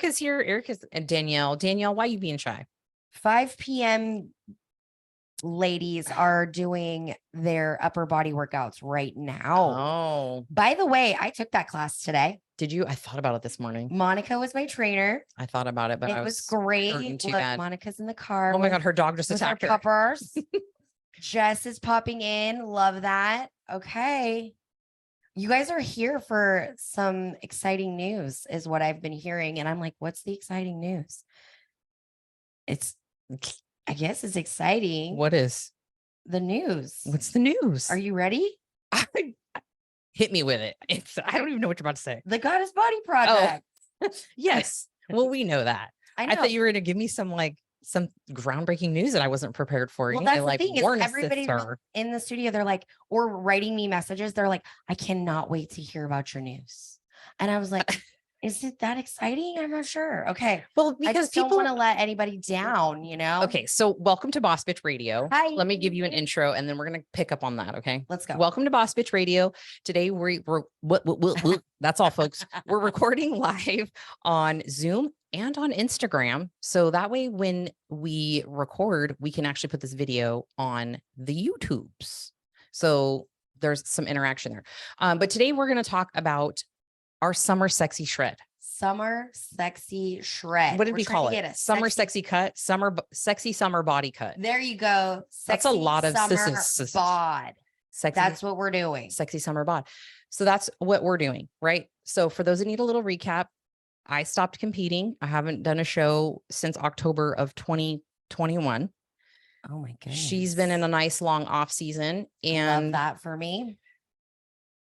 Erica's here. Erica's and Danielle. Danielle, why are you being shy? 5 p.m. ladies are doing their upper body workouts right now. Oh, by the way, I took that class today. did you? I thought about it this morning. Monica was my trainer. I thought about it, but it was great. Look, bad. Monica's in the car. Oh my God, her dog just attacked her. Puppers. Jess is popping in. Love that. Okay. You guys are here for some exciting news, is what I've been hearing. And I'm like, what's the exciting news? I guess it's exciting. What is the news? What's the news? Are you ready? Hit me with it. I don't even know what you're about to say. The Goddess Body Project. Oh. Yes. Well, we know that. I thought you were going to give me some groundbreaking news that I wasn't prepared for. Well, that's the thing is everybody in the studio, they're like, or writing me messages. They're like, I cannot wait to hear about your news. And I was like, is it that exciting? I'm not sure. Okay. Well, because people don't want to let anybody down, you know? Okay. So welcome to Boss Bitch Radio. Hi. Let me give you an intro and then we're going to pick up on that. Okay. Let's go. Welcome to Boss Bitch Radio. Today we're that's all, folks. We're recording live on Zoom and on Instagram. So that way, when we record, we can actually put this video on the YouTubes. So there's some interaction there. But today we're going to talk about our summer sexy shred. Summer sexy shred. What did we call it? Summer sexy cut, sexy summer body cut. There you go. That's a lot of bod. Sexy. That's what we're doing. Sexy summer bod. So that's what we're doing, right? So for those that need a little recap, I stopped competing. I haven't done a show since October of 2021. Oh my goodness. She's been in a nice long off season. And love that for me.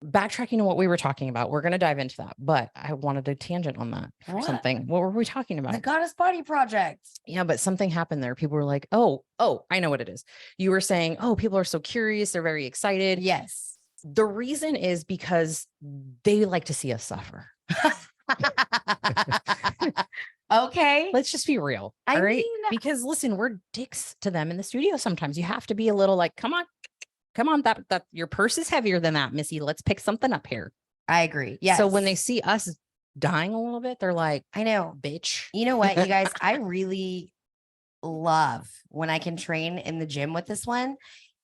Backtracking to what we were talking about, we're going to dive into that, but I wanted a tangent on that for something. What were we talking about? The Goddess Body Project. Yeah, but something happened there. People were like, oh, I know what it is. You were saying, oh, people are so curious. They're very excited. Yes. The reason is because they like to see us suffer. Okay. Let's just be real. All right. Because listen, we're dicks to them in the studio. Sometimes you have to be a little like, come on, that your purse is heavier than that, Missy. Let's pick something up here. I agree. Yeah. So when they see us dying a little bit, they're like, I know, bitch. You know what, you guys, I really love when I can train in the gym with this one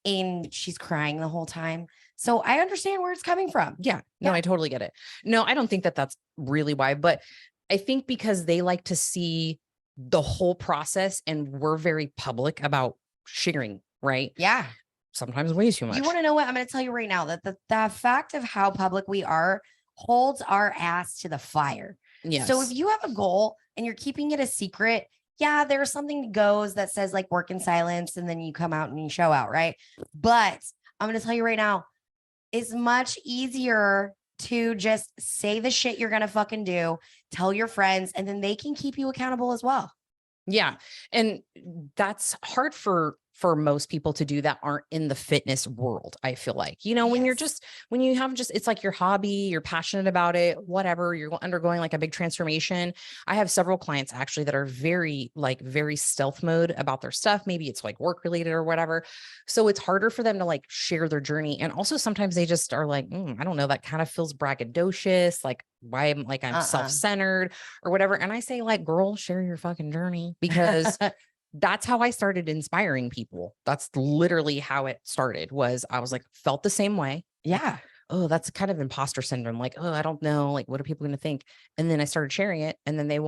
and she's crying the whole time. So I understand where it's coming from. Yeah. No, I totally get it. No, I don't think that that's really why, but I think because they like to see the whole process and we're very public about sharing, right? Yeah. Sometimes way too much. You want to know what? I'm going to tell you right now that the fact of how public we are holds our ass to the fire. Yes. So if you have a goal and you're keeping it a secret, yeah, there's something that goes that says like work in silence and then you come out and you show out, right? But I'm going to tell you right now, it's much easier to just say the shit you're going to fucking do, tell your friends, and then they can keep you accountable as well. Yeah. And that's hard for most people to do that aren't in the fitness world. I feel like, you know, when you have it's like your hobby, you're passionate about it, whatever, you're undergoing like a big transformation. I have several clients actually that are very stealth mode about their stuff. Maybe it's like work related or whatever. So it's harder for them to like share their journey. And also sometimes they just are like, I don't know, that kind of feels braggadocious. Like why I'm self-centered or whatever. And I say like, girl, share your fucking journey because that's how I started inspiring people. That's literally how it started I was like, felt the same way. Yeah. Oh, that's kind of imposter syndrome. Like, oh, I don't know. Like, what are people going to think? And then I started sharing it. And then they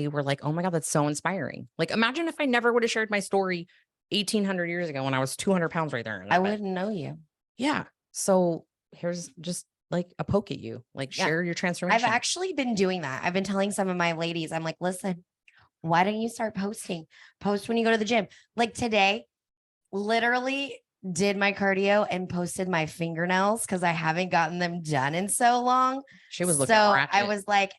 were like, oh my God, that's so inspiring. Like, imagine if I never would have shared my story 1800 years ago when I was 200 pounds right there. I wouldn't know you. Yeah. So here's just like a poke at you, like share your transformation. I've actually been doing that. I've been telling some of my ladies, I'm like, listen, why don't you start posting? Post when you go to the gym. Like today, literally did my cardio and posted my fingernails because I haven't gotten them done in so long. She was looking ratchet. I was like,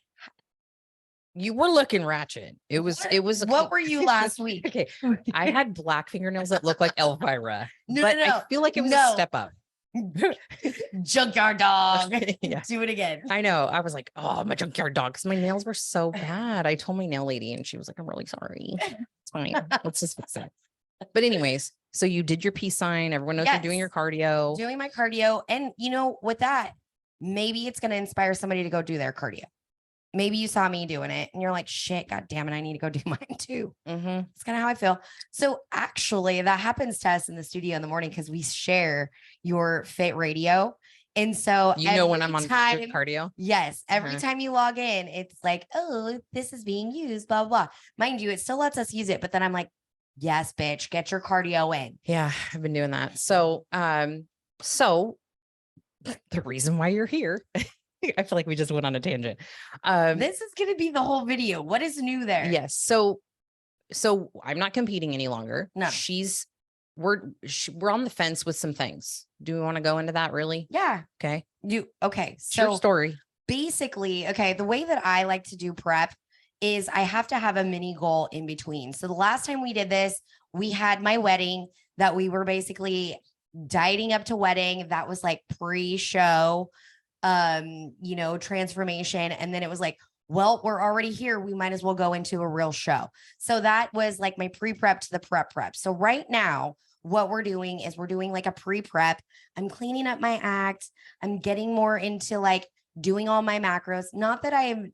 you were looking ratchet. It was. What were you last week? Okay. I had black fingernails that look like Elvira. No. I feel like it was a step up. Junkyard dog. Yeah. Do it again. I know. I was like, oh, my junkyard dog. Because my nails were so bad. I told my nail lady and she was like, I'm really sorry. It's fine. Let's just fix it. But anyways, so you did your peace sign. Everyone knows you're doing your cardio. Doing my cardio. And you know, with that, maybe it's going to inspire somebody to go do their cardio. maybe you saw me doing it and you're like, shit, God damn it, I need to go do mine too. Mm-hmm. It's kind of how I feel. So actually, that happens to us in the studio in the morning because we share your Fit Radio. And so You know when I'm every on time, your cardio. yes, every Uh-huh. time you log in, it's like, oh, this is being used, blah, blah, blah. Mind you, it still lets us use it. But then I'm like, yes, bitch, get your cardio in. Yeah, I've been doing that. So the reason why you're here, I feel like we just went on a tangent. This is going to be the whole video. What is new there? Yes. So I'm not competing any longer. No. We're on the fence with some things. Do we want to go into that really? Yeah. Okay. Okay. Short So story. basically, okay, the way that I like to do prep is I have to have a mini goal in between. So the last time we did this, we had my wedding that we were basically dieting up to wedding. That was like pre-show, transformation. And then it was like, well, we're already here. We might as well go into a real show. So that was like my pre-prep to the prep. So right now, what we're doing is we're doing like a pre-prep. I'm cleaning up my act. I'm getting more into like doing all my macros. Not that I have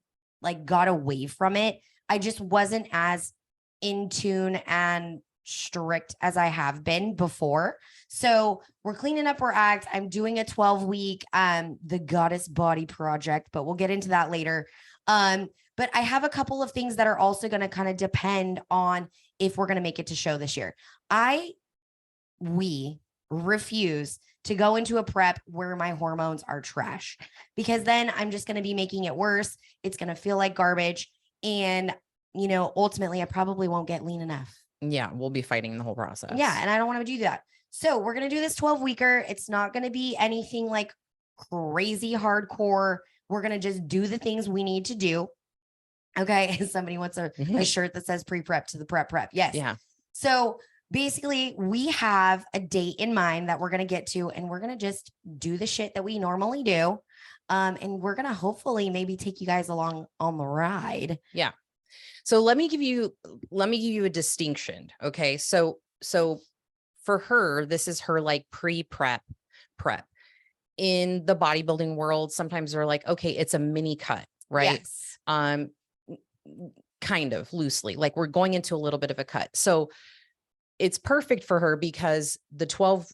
like got away from it. I just wasn't as in tune and strict as I have been before. So we're cleaning up our act. I'm doing a 12-week the Goddess Body Project, but we'll get into that later. But I have a couple of things that are also going to kind of depend on if we're going to make it to show this year. We refuse to go into a prep where my hormones are trash, because then I'm just going to be making it worse. It's going to feel like garbage. And, ultimately I probably won't get lean enough. Yeah. We'll be fighting the whole process. Yeah. And I don't want to do that. So we're going to do this 12-weeker. It's not going to be anything like crazy hardcore. We're going to just do the things we need to do. Okay. Somebody wants a shirt that says pre-prep to the prep. Yes. Yeah. So basically we have a date in mind that we're going to get to, and we're going to just do the shit that we normally do. And we're going to hopefully maybe take you guys along on the ride. Yeah. So let me give you a distinction. Okay. So for her, this is her like pre-prep prep. In the bodybuilding world, sometimes they're like, okay, it's a mini cut, right? Yes. Kind of loosely, like we're going into a little bit of a cut. So it's perfect for her because the 12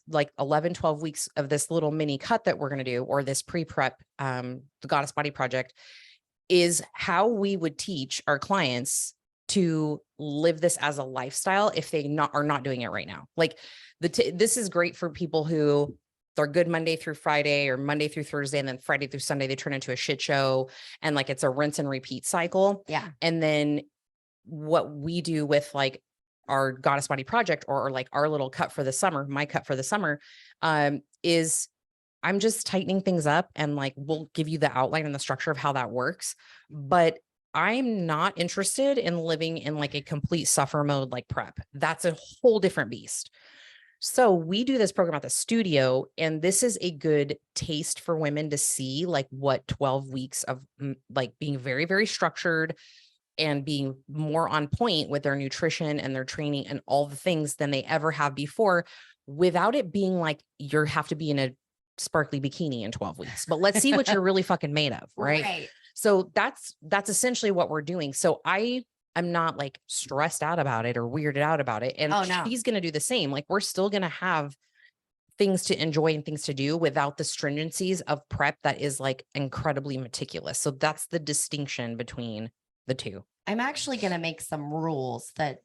weeks of this little mini cut that we're going to do, or this pre-prep, the Goddess Body Project, is how we would teach our clients to live this as a lifestyle if they are not doing it right now. Like this is great for people who they're good Monday through Friday or Monday through Thursday, and then Friday through Sunday, they turn into a shit show, and like it's a rinse and repeat cycle. Yeah. And then what we do with like our Goddess Body Project, or like our little cut for the summer, my cut for the summer, is I'm just tightening things up, and like, we'll give you the outline and the structure of how that works. But I'm not interested in living in like a complete suffer mode, like prep. That's a whole different beast. So we do this program at the studio, and this is a good taste for women to see like what 12 weeks of like being very, very structured and being more on point with their nutrition and their training and all the things than they ever have before, without it being like you have to be in a sparkly bikini in 12 weeks, but let's see what you're really fucking made of. Right. So that's essentially what we're doing. So I'm not like stressed out about it or weirded out about it. And she's going to do the same. Like we're still going to have things to enjoy and things to do without the stringencies of prep that is like incredibly meticulous. So that's the distinction between the two. I'm actually going to make some rules that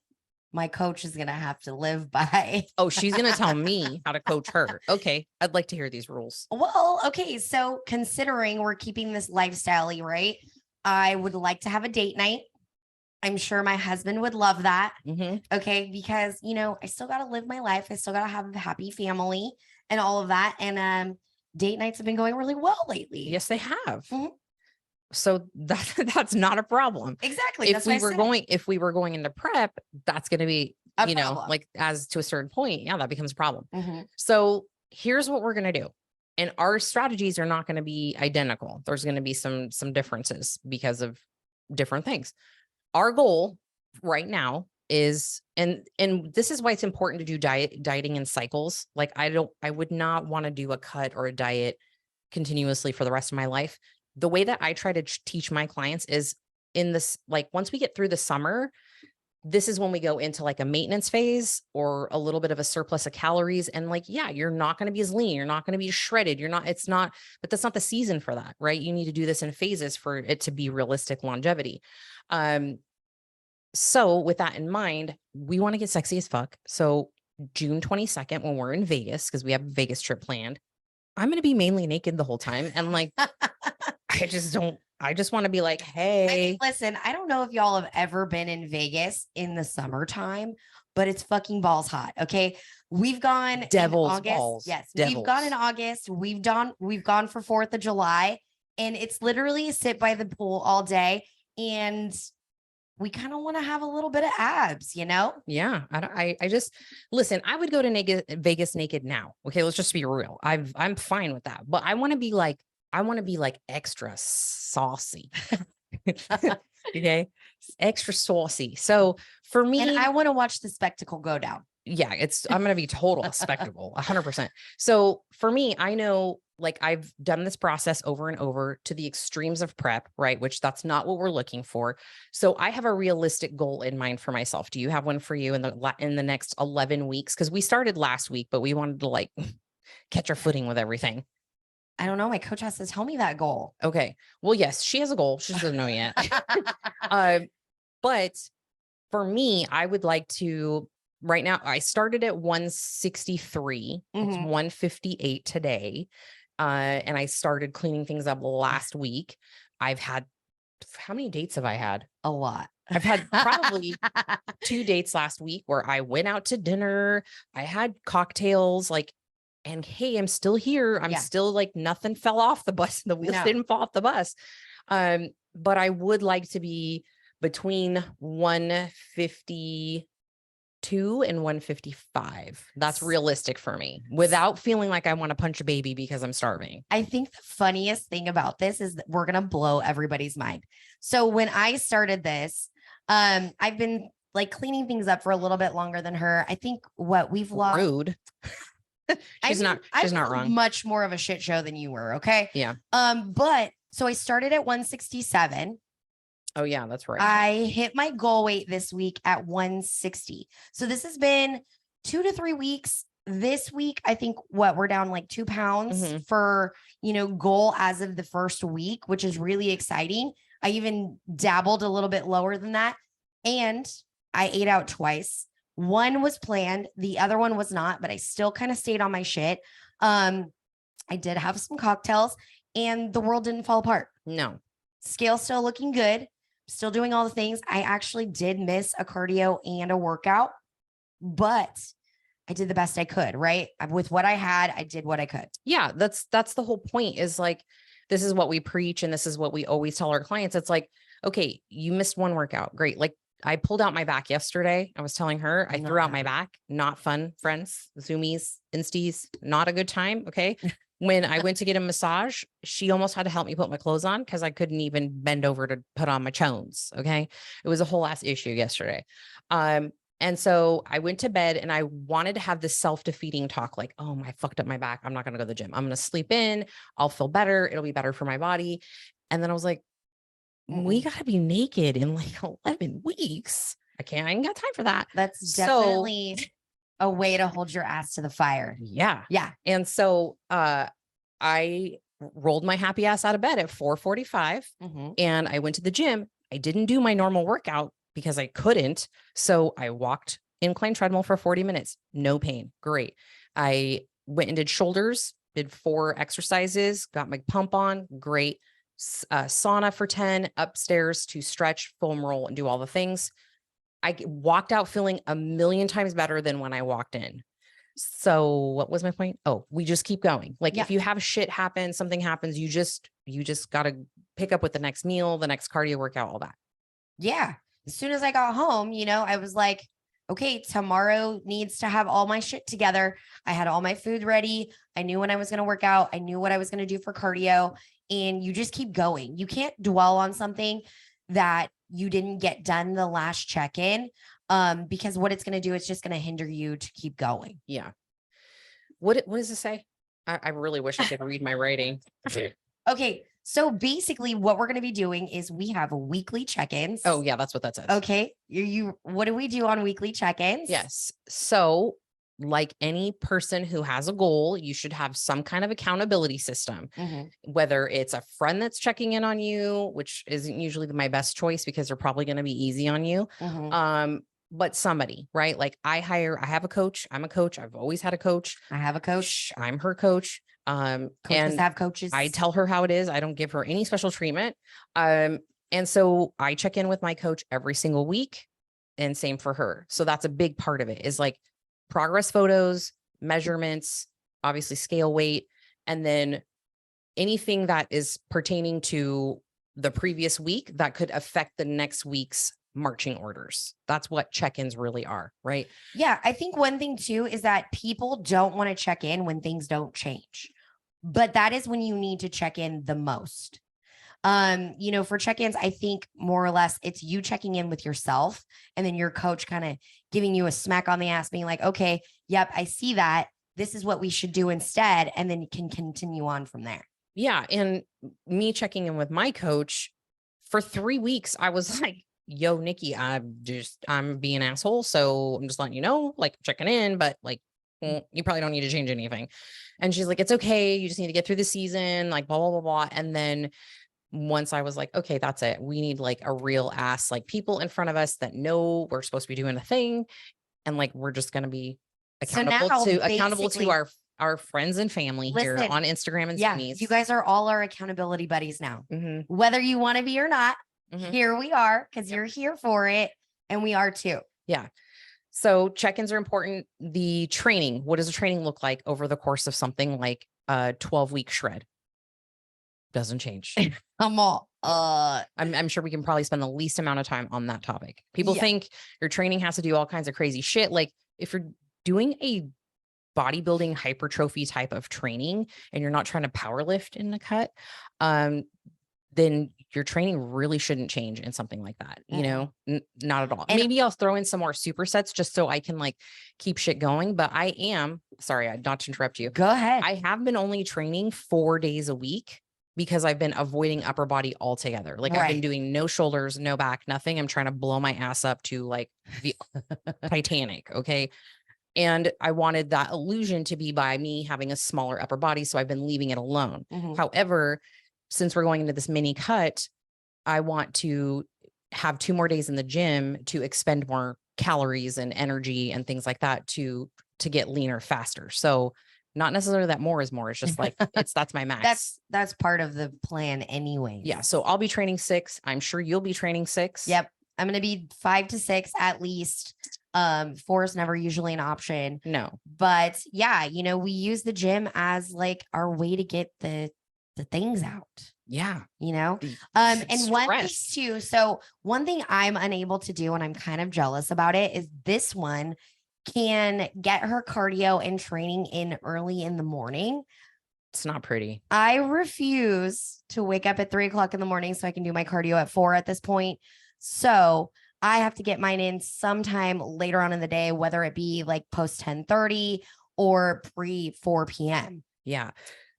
my coach is going to have to live by. Oh, she's going to tell me how to coach her. Okay. I'd like to hear these rules. Well, okay. So considering we're keeping this lifestyle-y, right? I would like to have a date night. I'm sure my husband would love that. Mm-hmm. Okay. Because, I still got to live my life. I still got to have a happy family and all of that. And date nights have been going really well lately. Yes, they have. Mm-hmm. So that's not a problem. Exactly. If we were going into prep, that's going to be, like as to a certain point. Yeah, that becomes a problem. Mm-hmm. So here's what we're going to do. And our strategies are not going to be identical. There's going to be some differences because of different things. Our goal right now is, and this is why it's important to do dieting in cycles. Like I would not want to do a cut or a diet continuously for the rest of my life. the way that I try to teach my clients is in this, like once we get through the summer, this is when we go into like a maintenance phase or a little bit of a surplus of calories. And like, yeah, you're not going to be as lean. You're not going to be shredded. But that's not the season for that, right? You need to do this in phases for it to be realistic longevity. So with that in mind, we want to get sexy as fuck. So June 22nd, when we're in Vegas, because we have a Vegas trip planned, I'm going to be mainly naked the whole time. And like, I just want to be like, hey, listen, I don't know if y'all have ever been in Vegas in the summertime, but it's fucking balls hot. Okay. We've gone devil's in August. balls. Yes. Devils. We've gone in August. We've gone for 4th of July, and it's literally sit by the pool all day. And we kind of want to have a little bit of abs, you know? Yeah. I just listen, I would go to Vegas naked now. Okay. Let's just be real. I'm fine with that, but I want to be like extra saucy. Okay. Extra saucy. So for me, and I want to watch the spectacle go down. Yeah. I'm going to be total spectacle 100%. So for me, I know like I've done this process over and over to the extremes of prep, right? Which that's not what we're looking for. So I have a realistic goal in mind for myself. Do you have one for you in the next 11 weeks? Cause we started last week, but we wanted to like catch our footing with everything. I don't know. My coach has to tell me that goal. Okay. Well, yes, she has a goal. She doesn't know yet. But for me, I would like to, right now, I started at 163. It's 158 today. And I started cleaning things up last week. I've had, how many dates have I had? A lot. I've had probably 2 dates last week where I went out to dinner. I had cocktails, like, and hey, I'm still here. I'm still like, nothing fell off the bus. The wheels didn't fall off the bus. But I would like to be between 152 and 155. That's realistic for me without feeling like I want to punch a baby because I'm starving. I think the funniest thing about this is that we're going to blow everybody's mind. So when I started this, I've been like cleaning things up for a little bit longer than her. I think we've lost. Rude. She's not wrong. Much more of a shit show than you were. Okay. Yeah. But so I started at 167. Oh yeah, that's right. I hit my goal weight this week at 160. So this has been 2 to 3 weeks. This week, I think we're down like 2 pounds for, goal as of the first week, which is really exciting. I even dabbled a little bit lower than that. And I ate out twice. One was planned. The other one was not, but I still kind of stayed on my shit. I did have some cocktails and the world didn't fall apart. No. Scale still looking good. Still doing all the things. I actually did miss a cardio and a workout, but I did the best I could, right? With what I had, I did what I could. Yeah, that's the whole point is like, this is what we preach. And this is what we always tell our clients. It's like, okay, you missed one workout. Great. Like I pulled out my back yesterday. I was telling her I threw out my back. Not fun, friends, Zoomies, Insties, not a good time. Okay. When I went to get a massage, she almost had to help me put my clothes on because I couldn't even bend over to put on my chones. Okay. It was a whole ass issue yesterday. And so I went to bed and I wanted to have this self-defeating talk like, oh, I fucked up my back. I'm not going to go to the gym. I'm going to sleep in. I'll feel better. It'll be better for my body. And then I was like, we got to be naked in like 11 weeks. I ain't got time for that. That's definitely a way to hold your ass to the fire. Yeah. Yeah. And so I rolled my happy ass out of bed at 4:45 and I went to the gym. I didn't do my normal workout because I couldn't. So I walked incline treadmill for 40 minutes. No pain. Great. I went and did shoulders, did 4 exercises, got my pump on. Great. Sauna for 10, upstairs to stretch, foam roll, and do all the things. I walked out feeling a million times better than when I walked in. So what was my point? Oh, we just keep going. Like if you have shit happen, something happens, you just got to pick up with the next meal, the next cardio workout, all that. Yeah. As soon as I got home, I was like, okay, tomorrow needs to have all my shit together. I had all my food ready. I knew when I was going to work out. I knew what I was going to do for cardio. And you just keep going. You can't dwell on something that you didn't get done the last check-in, because what it's going to do is just going to hinder you to keep going. Yeah. What does it say? I really wish I could read my writing. Okay. So basically what we're going to be doing is we have weekly check-ins. Oh yeah, that's what that says. Okay. What do we do on weekly check-ins? Yes. So like any person who has a goal, you should have some kind of accountability system, whether it's a friend that's checking in on you, which isn't usually my best choice because they're probably going to be easy on you. But somebody, right? Like I have a coach. I'm a coach. I've always had a coach. I have a coach. I'm her coach. Coaches And have coaches. I tell her how it is. I don't give her any special treatment. And so I check in with my coach every single week, and same for her. So that's a big part of it, is like progress photos, measurements, obviously scale weight, and then anything that is pertaining to the previous week that could affect the next week's marching orders. That's what check-ins really are, right? Yeah. I think one thing too is that people don't want to check in when things don't change, but that is when you need to check in the most. For check-ins, I think more or less it's you checking in with yourself and then your coach kind of giving you a smack on the ass, being like, okay, yep, I see that. This is what we should do instead. And then you can continue on from there. Yeah. And me checking in with my coach for 3 weeks, I was like, yo, Nikki, I'm being an asshole. So I'm just letting you know, like checking in, but like, you probably don't need to change anything. And she's like, it's okay. You just need to get through the season, like blah, blah, blah, blah. And then once I was like, okay, that's it. We need like a real ass, like people in front of us that know we're supposed to be doing a thing. And like, we're just going to be accountable to our friends and family here on Instagram and Zoomies. You guys are all our accountability buddies now, whether you want to be or not. Here we are, because you're here for it. And we are too. Yeah. So check-ins are important. The training, what does the training look like over the course of something like a 12-week shred? Doesn't change. I'm sure we can probably spend the least amount of time on that topic. People think your training has to do all kinds of crazy shit. Like if you're doing a bodybuilding hypertrophy type of training and you're not trying to power lift in the cut, then your training really shouldn't change in something like that. Not at all. And maybe I'll throw in some more supersets just so I can like keep shit going. But sorry, not to interrupt you. Go ahead. I have been only training 4 days a week because I've been avoiding upper body altogether. Like I've been doing no shoulders, no back, nothing. I'm trying to blow my ass up to like the Titanic. Okay. And I wanted that illusion to be by me having a smaller upper body. So I've been leaving it alone. However, since we're going into this mini cut, I want to have 2 more days in the gym to expend more calories and energy and things like that to get leaner faster. So not necessarily that more is more. It's just like, that's my max. That's part of the plan anyway. Yeah. So I'll be training 6. I'm sure you'll be training 6. Yep. I'm going to be 5 to 6 at least. 4 is never usually an option. No, but yeah, we use the gym as like our way to get the things out. Yeah. And one thing too. So one thing I'm unable to do, and I'm kind of jealous about it, is this one can get her cardio and training in early in the morning. It's not pretty. I refuse to wake up at 3:00 in the morning so I can do my cardio at 4 at this point. So I have to get mine in sometime later on in the day, whether it be like post 10:30 or pre 4 p.m. Yeah.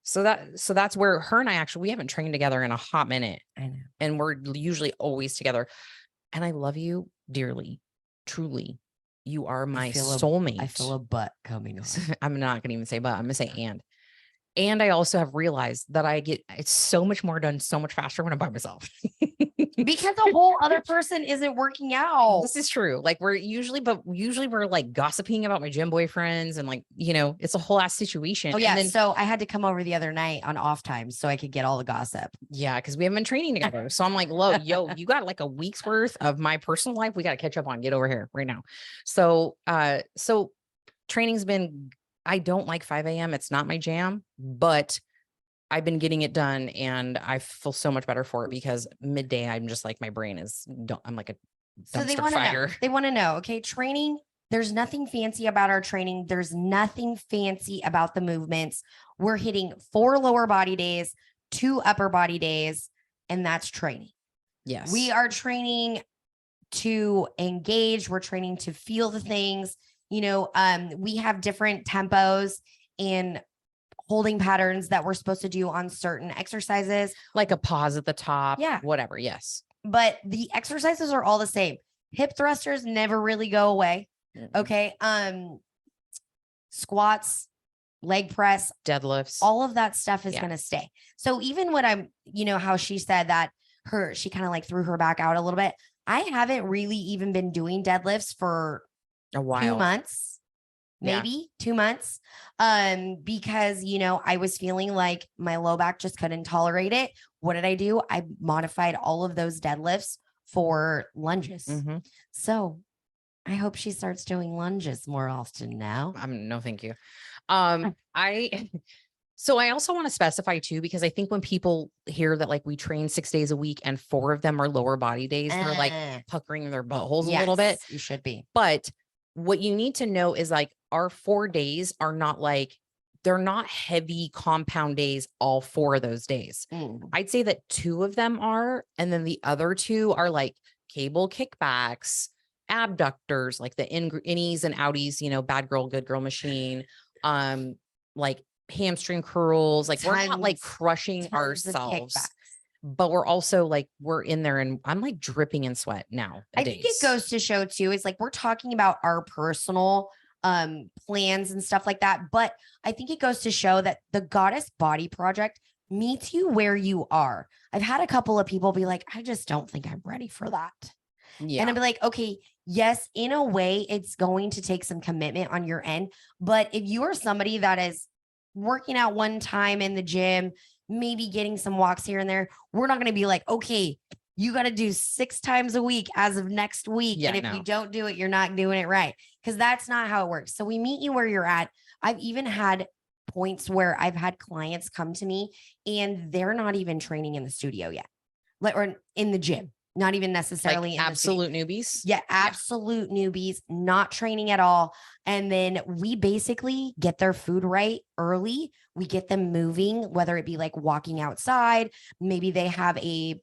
So that's where her and I we haven't trained together in a hot minute. I know. And we're usually always together. And I love you dearly, truly. You are my soulmate. I feel a butt coming on. I'm not going to even say but. I'm going to say and. And I also have realized that it's so much more done so much faster when I'm by myself. Because the whole other person isn't working out. This is true. Like usually we're like gossiping about my gym boyfriends and like, it's a whole ass situation. Oh yeah. So I had to come over the other night on off time so I could get all the gossip. Yeah. Cause we haven't been training together. So I'm like, yo, you got like a week's worth of my personal life. We got to catch up on, get over here right now. So training's been, I don't like 5 a.m. It's not my jam, but I've been getting it done and I feel so much better for it because midday, I'm just like, my brain I'm like a dumpster fire. They want to know, okay, training, there's nothing fancy about our training. There's nothing fancy about the movements. We're hitting 4 lower body days, 2 upper body days, and that's training. Yes. We are training to engage. We're training to feel the things. We have different tempos and holding patterns that we're supposed to do on certain exercises. Like a pause at the top. Yeah. Whatever. Yes. But the exercises are all the same. Hip thrusters never really go away. Okay. Squats, leg press, Deadlifts. all of that stuff is going to stay. So even when I'm, how she said that she kind of like threw her back out a little bit. I haven't really even been doing deadlifts for a while, 2 months, maybe 2 months. Because, I was feeling like my low back just couldn't tolerate it. What did I do? I modified all of those deadlifts for lunges. Mm-hmm. So I hope she starts doing lunges more often now. No, thank you. So I also want to specify too, because I think when people hear that like we train 6 days a week and 4 of them are lower body days, they're like puckering their buttholes a little bit. You should be. But what you need to know is like our 4 days are not like, they're not heavy compound days, all 4 of those days. I'd say that 2 of them are, and then the other 2 are like cable kickbacks, abductors, like the innies and outies, bad girl, good girl machine, like hamstring curls. Like we're not like crushing ourselves, but we're also like, we're in there and I'm like dripping in sweat now. I think it goes to show too, it's like, we're talking about our personal plans and stuff like that. But I think it goes to show that the Goddess Body Project meets you where you are. I've had a couple of people be like, I just don't think I'm ready for that. Yeah. And I'd be like, okay, yes, in a way, it's going to take some commitment on your end. But if you are somebody that is working out one time in the gym, maybe getting some walks here and there, we're not going to be like, okay, you got to do 6 times a week as of next week. And if you don't do it, you're not doing it right. Because that's not how it works. So we meet you where you're at. I've even had points where I've had clients come to me and they're not even training in the studio yet, or in the gym. Not even necessarily like absolute newbies. Yeah, absolute newbies, not training at all. And then we basically get their food right early. We get them moving, whether it be like walking outside. Maybe they have a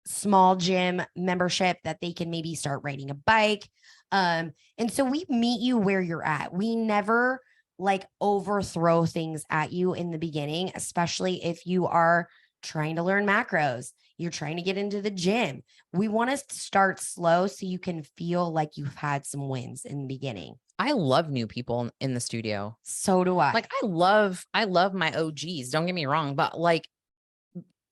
small gym membership that they can maybe start riding a bike. And so we meet you where you're at. We never like overthrow things at you in the beginning, especially if you are trying to learn macros, you're trying to get into the gym. We want to start slow so you can feel like you've had some wins in the beginning. I love new people in the studio. So do I. Like I love my OGs. Don't get me wrong, but like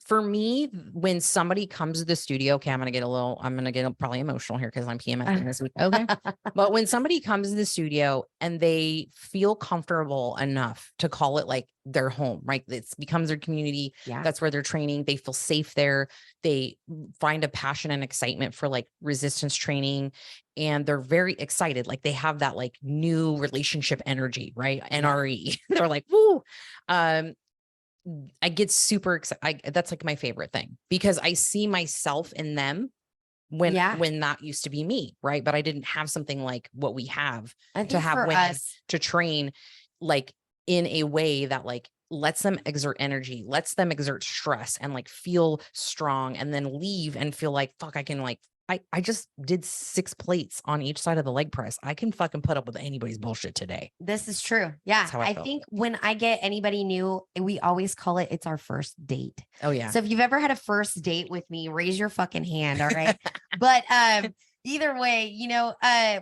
for me, when somebody comes to the studio, okay, I'm going to get probably emotional here because I'm PMSing this week. Okay. But when somebody comes to the studio and they feel comfortable enough to call it like their home, right? It becomes their community. Yeah. That's where they're training. They feel safe there. They find a passion and excitement for like resistance training. And they're very excited. Like they have that like new relationship energy, right? NRE. They're like, woo. I get super excited. That's like my favorite thing because I see myself in them when that used to be me. Right. But I didn't have something like what we have to have women to train like in a way that like lets them exert energy, lets them exert stress and like feel strong and then leave and feel like, fuck, I can like, I just did 6 plates on each side of the leg press. I can fucking put up with anybody's bullshit today. This is true. Yeah. I think when I get anybody new, we always call it's our first date. Oh yeah. So if you've ever had a first date with me, raise your fucking hand. All right. But either way, I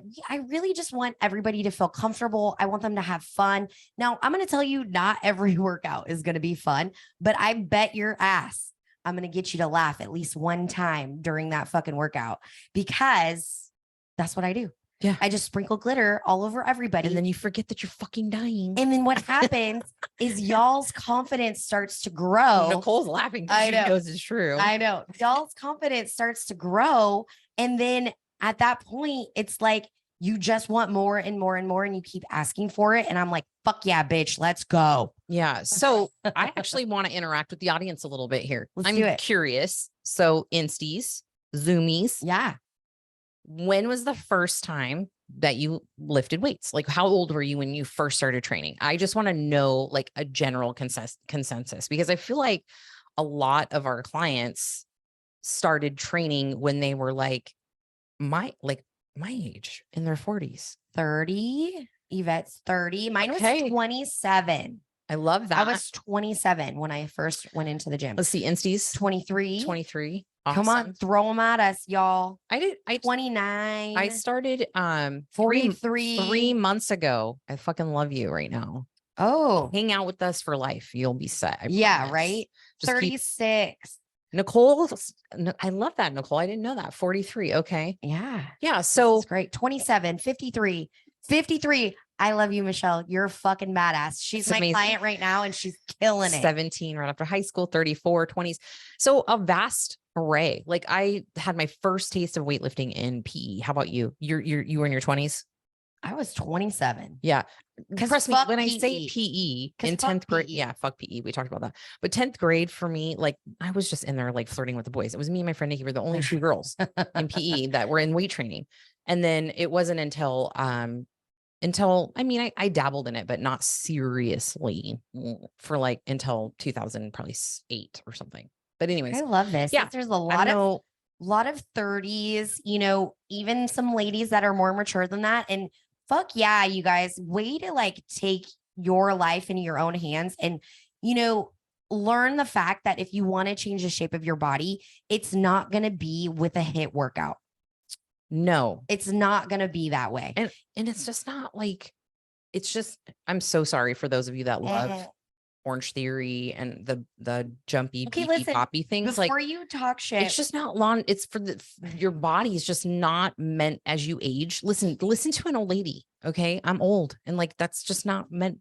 really just want everybody to feel comfortable. I want them to have fun. Now I'm going to tell you, not every workout is going to be fun, but I bet your ass I'm going to get you to laugh at least one time during that fucking workout because that's what I do. Yeah. I just sprinkle glitter all over everybody. And then you forget that you're fucking dying. And then what happens is y'all's confidence starts to grow. Nicole's laughing because she knows it's true. I know. Y'all's confidence starts to grow. And then at that point, it's like, you just want more and more and more, and you keep asking for it. And I'm like, fuck yeah, bitch, let's go. Yeah. So I actually want to interact with the audience a little bit here. I'm curious. So Insties, Zoomies. Yeah. When was the first time that you lifted weights? Like how old were you when you first started training? I just want to know like a general consensus because I feel like a lot of our clients started training when they were like my age in their 40s. 30. Yvette's 30. Mine was 27. I love that. I was 27 when I first went into the gym. Let's see, Insties. 23. 23. Come on, Awesome. throw them at us, y'all. I 29. I started 43. 3 months ago. I fucking love you right now. Oh, Hang out with us for life. You'll be set. I yeah, promise. right. Just 36. Nicole, I love that, Nicole. I didn't know that. 43. Okay. Yeah. Yeah. So It's great. 27, 53, 53. I love you, Michelle. You're a fucking badass. She's my amazing. client right now and she's killing it. 17 right after high school, 34, 20s. So a vast array. Like I had my first taste of weightlifting in PE. How about you? You were in your 20s? I was 27. Yeah. 'Cause Trust me, fuck when I say PE. PE 'Cause in fuck 10th grade, PE. yeah, fuck PE. We talked about that. But 10th grade for me, like I was just in there like flirting with the boys. It was me and my friend Nikki were the only two girls in PE that were in weight training. And then it wasn't until I mean, I dabbled in it, but not seriously for like until 2000, probably 8 or something. But anyways, I love this. yeah, There's a I don't lot of 30s, you know, even some ladies that are more mature than that. And fuck yeah, you guys, way to like take your life into your own hands and, you know, learn the fact that if you want to change the shape of your body, it's not going to be with a HIIT workout. know. It's not going to be that way. And it's just not like, it's just, I'm so sorry for those of you that love Orange Theory and the jumpy, Okay, beepy, listen, poppy things. Like before you talk shit, it's just not long. It's for your body is just not meant as you age. Listen to an old lady. Okay. I'm old. And like, that's just not meant.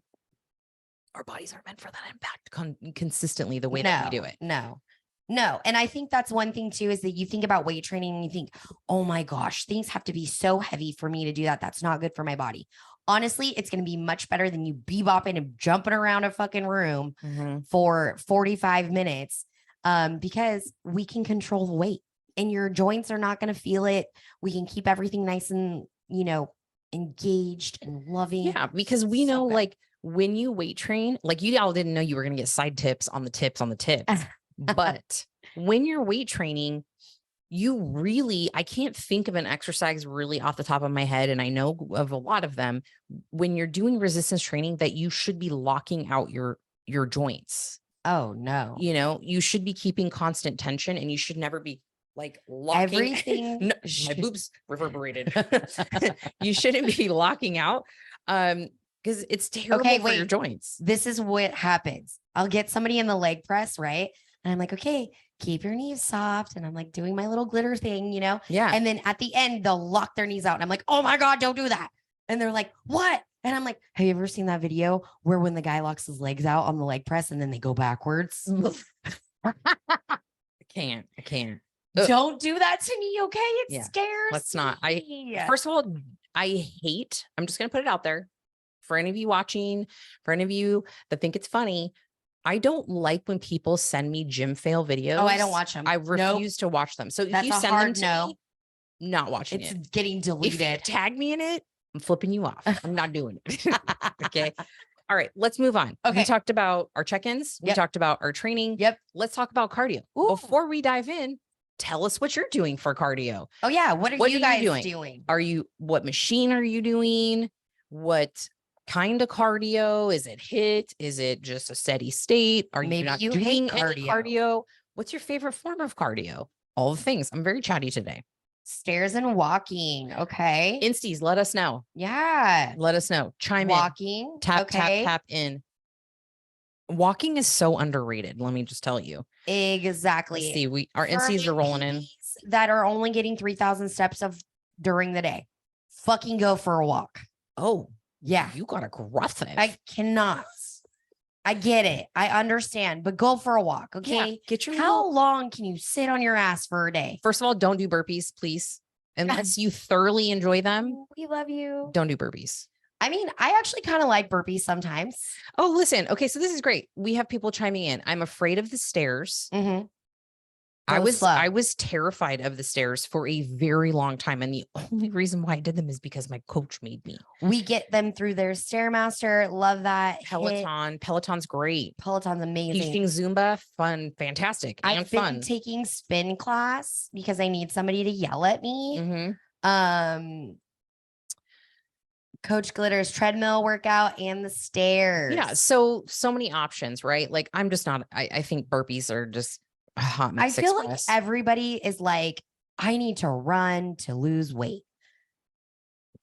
Our bodies aren't meant for that impact consistently the way that we do it. No. And I think that's one thing too, is that you think about weight training and you think, oh my gosh, things have to be so heavy for me to do that. That's not good for my body. Honestly, it's going to be much better than you bebopping and jumping around a fucking room for 45 minutes because we can control the weight and your joints are not going to feel it. We can keep everything nice and, you know, engaged and loving. Yeah, because we know like when you weight train, like you all didn't know you were going to get side tips on the tips on the tips. But when you're weight training, you really, I can't think of an exercise really off the top of my head. And I know of a lot of them when you're doing resistance training that you should be locking out your joints. Oh no. You know, you should be keeping constant tension and you should never be like locking everything. No, my boobs reverberated. You shouldn't be locking out. Because it's terrible for your joints. This is what happens. I'll get somebody in the leg press, right? And I'm like, okay, keep your knees soft. And I'm like doing my little glitter thing, you know? Yeah. And then at the end, they'll lock their knees out. And I'm like, oh my God, don't do that. And they're like, what? And I'm like, have you ever seen that video where when the guy locks his legs out on the leg press and then they go backwards? I can't. Don't do that to me, okay? It scares Let's not. me. First of all, I'm just going to put it out there for any of you watching, for any of you that think it's funny. I don't like when people send me gym fail videos. Oh, I don't watch them. I refuse to watch them. So if you send them to me, not watching it. It's getting deleted. If you tag me in it, I'm flipping you off. I'm not doing it. Okay. All right, let's move on. Okay. We talked about our check-ins. We talked about our training. Yep. Let's talk about cardio. Ooh. Before we dive in, tell us what you're doing for cardio. Oh yeah. What are you guys doing? What machine are you doing? What kind of cardio? Is it HIIT? Is it just a steady state? Are you not doing any cardio? What's your favorite form of cardio? All the things. I'm very chatty today. Stairs and walking. Okay. Insties, let us know. Yeah. Let us know. Chime walking. in. Tap in. Walking is so underrated. Let me just tell you. Exactly. Let's see, our NCs are rolling in. That are only getting 3,000 steps during the day. Fucking go for a walk. Oh, yeah. You got aggressive. I cannot. I get it. I understand, but go for a walk. Okay. Yeah, how long can you sit on your ass for a day? First of all, don't do burpees, please. Unless you thoroughly enjoy them. We love you. Don't do burpees. I mean, I actually kind of like burpees sometimes. Oh, listen. Okay. So this is great. We have people chiming in. I'm afraid of the stairs. Mm-hmm. I was terrified of the stairs for a very long time. And the only reason why I did them is because my coach made me. We get them through their Stairmaster. Love that. Peloton's great. Peloton's amazing. Teaching Zumba, fun, fantastic. I've been taking spin class because I need somebody to yell at me. Mm-hmm. Coach Glitter's treadmill workout and the stairs. Yeah. So many options, right? Like I'm just not, I think burpees are just a hot mix I feel express. like everybody is like, I need to run to lose weight.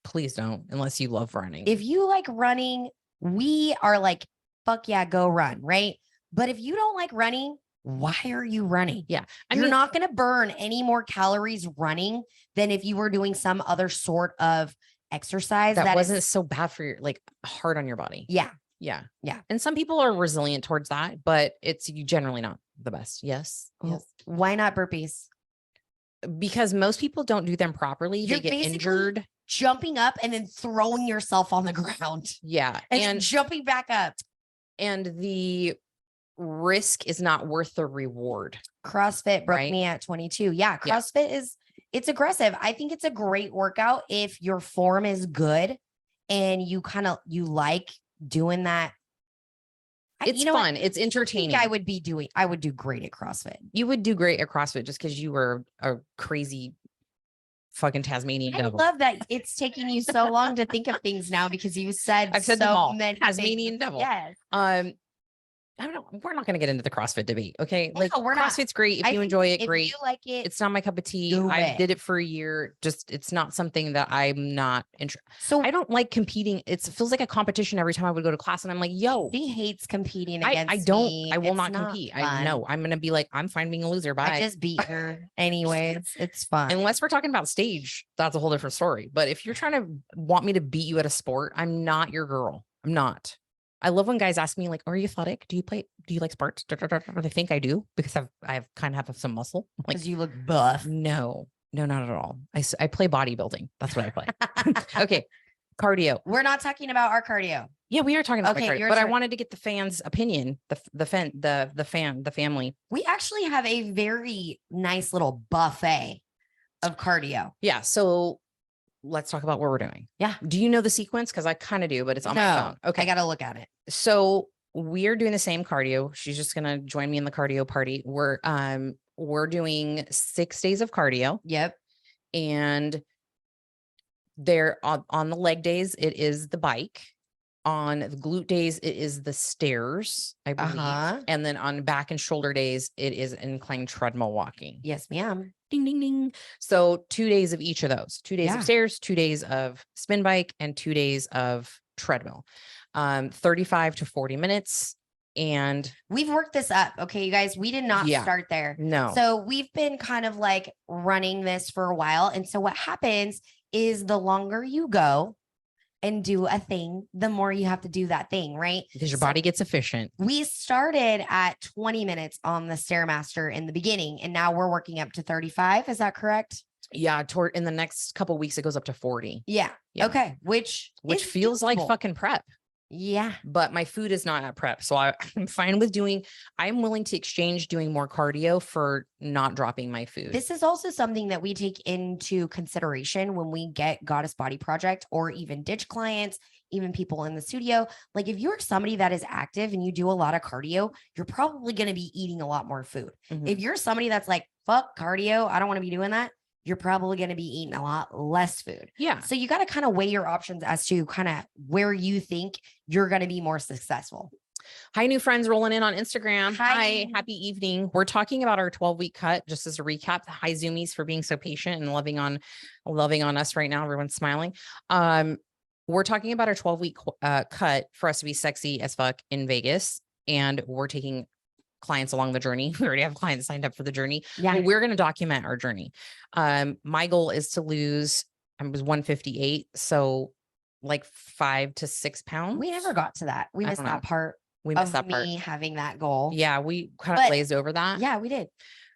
Please don't, unless you love running. If you like running, we are like, fuck yeah, go run, right? But if you don't like running, why are you running? Yeah. You're not going to burn any more calories running than if you were doing some other sort of exercise that is wasn't so bad for your, like, hard on your body. Yeah. Yeah. Yeah. And some people are resilient towards that, but it's generally not the best. Yes. Yes. Why not burpees? Because most people don't do them properly. You're they get basically injured. Jumping up and then throwing yourself on the ground. Yeah. And then jumping back up. And the risk is not worth the reward. CrossFit broke me at 22. Yeah. CrossFit it's aggressive. I think it's a great workout if your form is good and you like doing that. It's fun. It's entertaining. I would do great at CrossFit. You would do great at CrossFit just because you were a crazy fucking Tasmanian devil. I love that it's taking you so long to think of things now because you said I've said them all. many Tasmanian devil. Yes. I don't know. We're not going to get into the CrossFit debate. Okay. Like we're not. CrossFit's great. If you enjoy it, great. If you like it, it's not my cup of tea. I did it for a year. Just, it's not something that I'm not interested. So I don't like competing. It feels like a competition every time I would go to class and I'm like, yo, he hates competing against I will not compete. I know I'm going to be like, I'm fine being a loser. Bye. I just beat her anyways. It's fun. Unless we're talking about stage, that's a whole different story. But if you're trying to want me to beat you at a sport, I'm not your girl. I'm not. I love when guys ask me like, are you athletic? Do you like sports? They think I do because I've kind of have some muscle. Like, because you look buff. No, not at all. I play bodybuilding. That's what I play. Okay. Cardio. We're not talking about our cardio. Yeah, we are talking about cardio, but turn. I wanted to get the fans' opinion, the family. We actually have a very nice little buffet of cardio. Yeah. So let's talk about what we're doing. Yeah. Do you know the sequence? Because I kind of do, but it's on my phone. Okay. I got to look at it. So we're doing the same cardio. She's just going to join me in the cardio party. We're doing 6 days of cardio. Yep. And they're on the leg days, it is the bike. On the glute days, it is the stairs, I believe. And then on back and shoulder days, it is inclined treadmill walking. Yes, ma'am. Ding, ding, ding. So 2 days of each of those, 2 days of stairs, 2 days of spin bike, and 2 days of treadmill, 35 to 40 minutes. And we've worked this up. Okay, you guys, we did not start there. No. So we've been kind of like running this for a while. And so what happens is the longer you go and do a thing, the more you have to do that thing, right? Because your body gets efficient. We started at 20 minutes on the Stairmaster in the beginning, and now we're working up to 35. Is that correct? Yeah. In the next couple of weeks, it goes up to 40. Yeah. Okay. Which feels like fucking prep. Yeah. But my food is not at prep. So I'm fine with I'm willing to exchange doing more cardio for not dropping my food. This is also something that we take into consideration when we get Goddess Body Project or even ditch clients, even people in the studio. Like if you're somebody that is active and you do a lot of cardio, you're probably going to be eating a lot more food. Mm-hmm. If you're somebody that's like, fuck cardio, I don't want to be doing that, you're probably going to be eating a lot less food. Yeah. So you got to kind of weigh your options as to kind of where you think you're going to be more successful. Hi, new friends rolling in on Instagram. Hi. Happy evening. We're talking about our 12-week cut, just as a recap. Hi, Zoomies, for being so patient and loving on us right now. Everyone's smiling. We're talking about our 12-week cut for us to be sexy as fuck in Vegas. And we're taking clients along the journey. We already have clients signed up for the journey. Yeah. We're going to document our journey. My goal is to lose, I was 158. So like 5 to 6 pounds. We never got to that. We missed that part. We missed that part. Me having that goal. Yeah. We kind of glazed over that. Yeah, we did.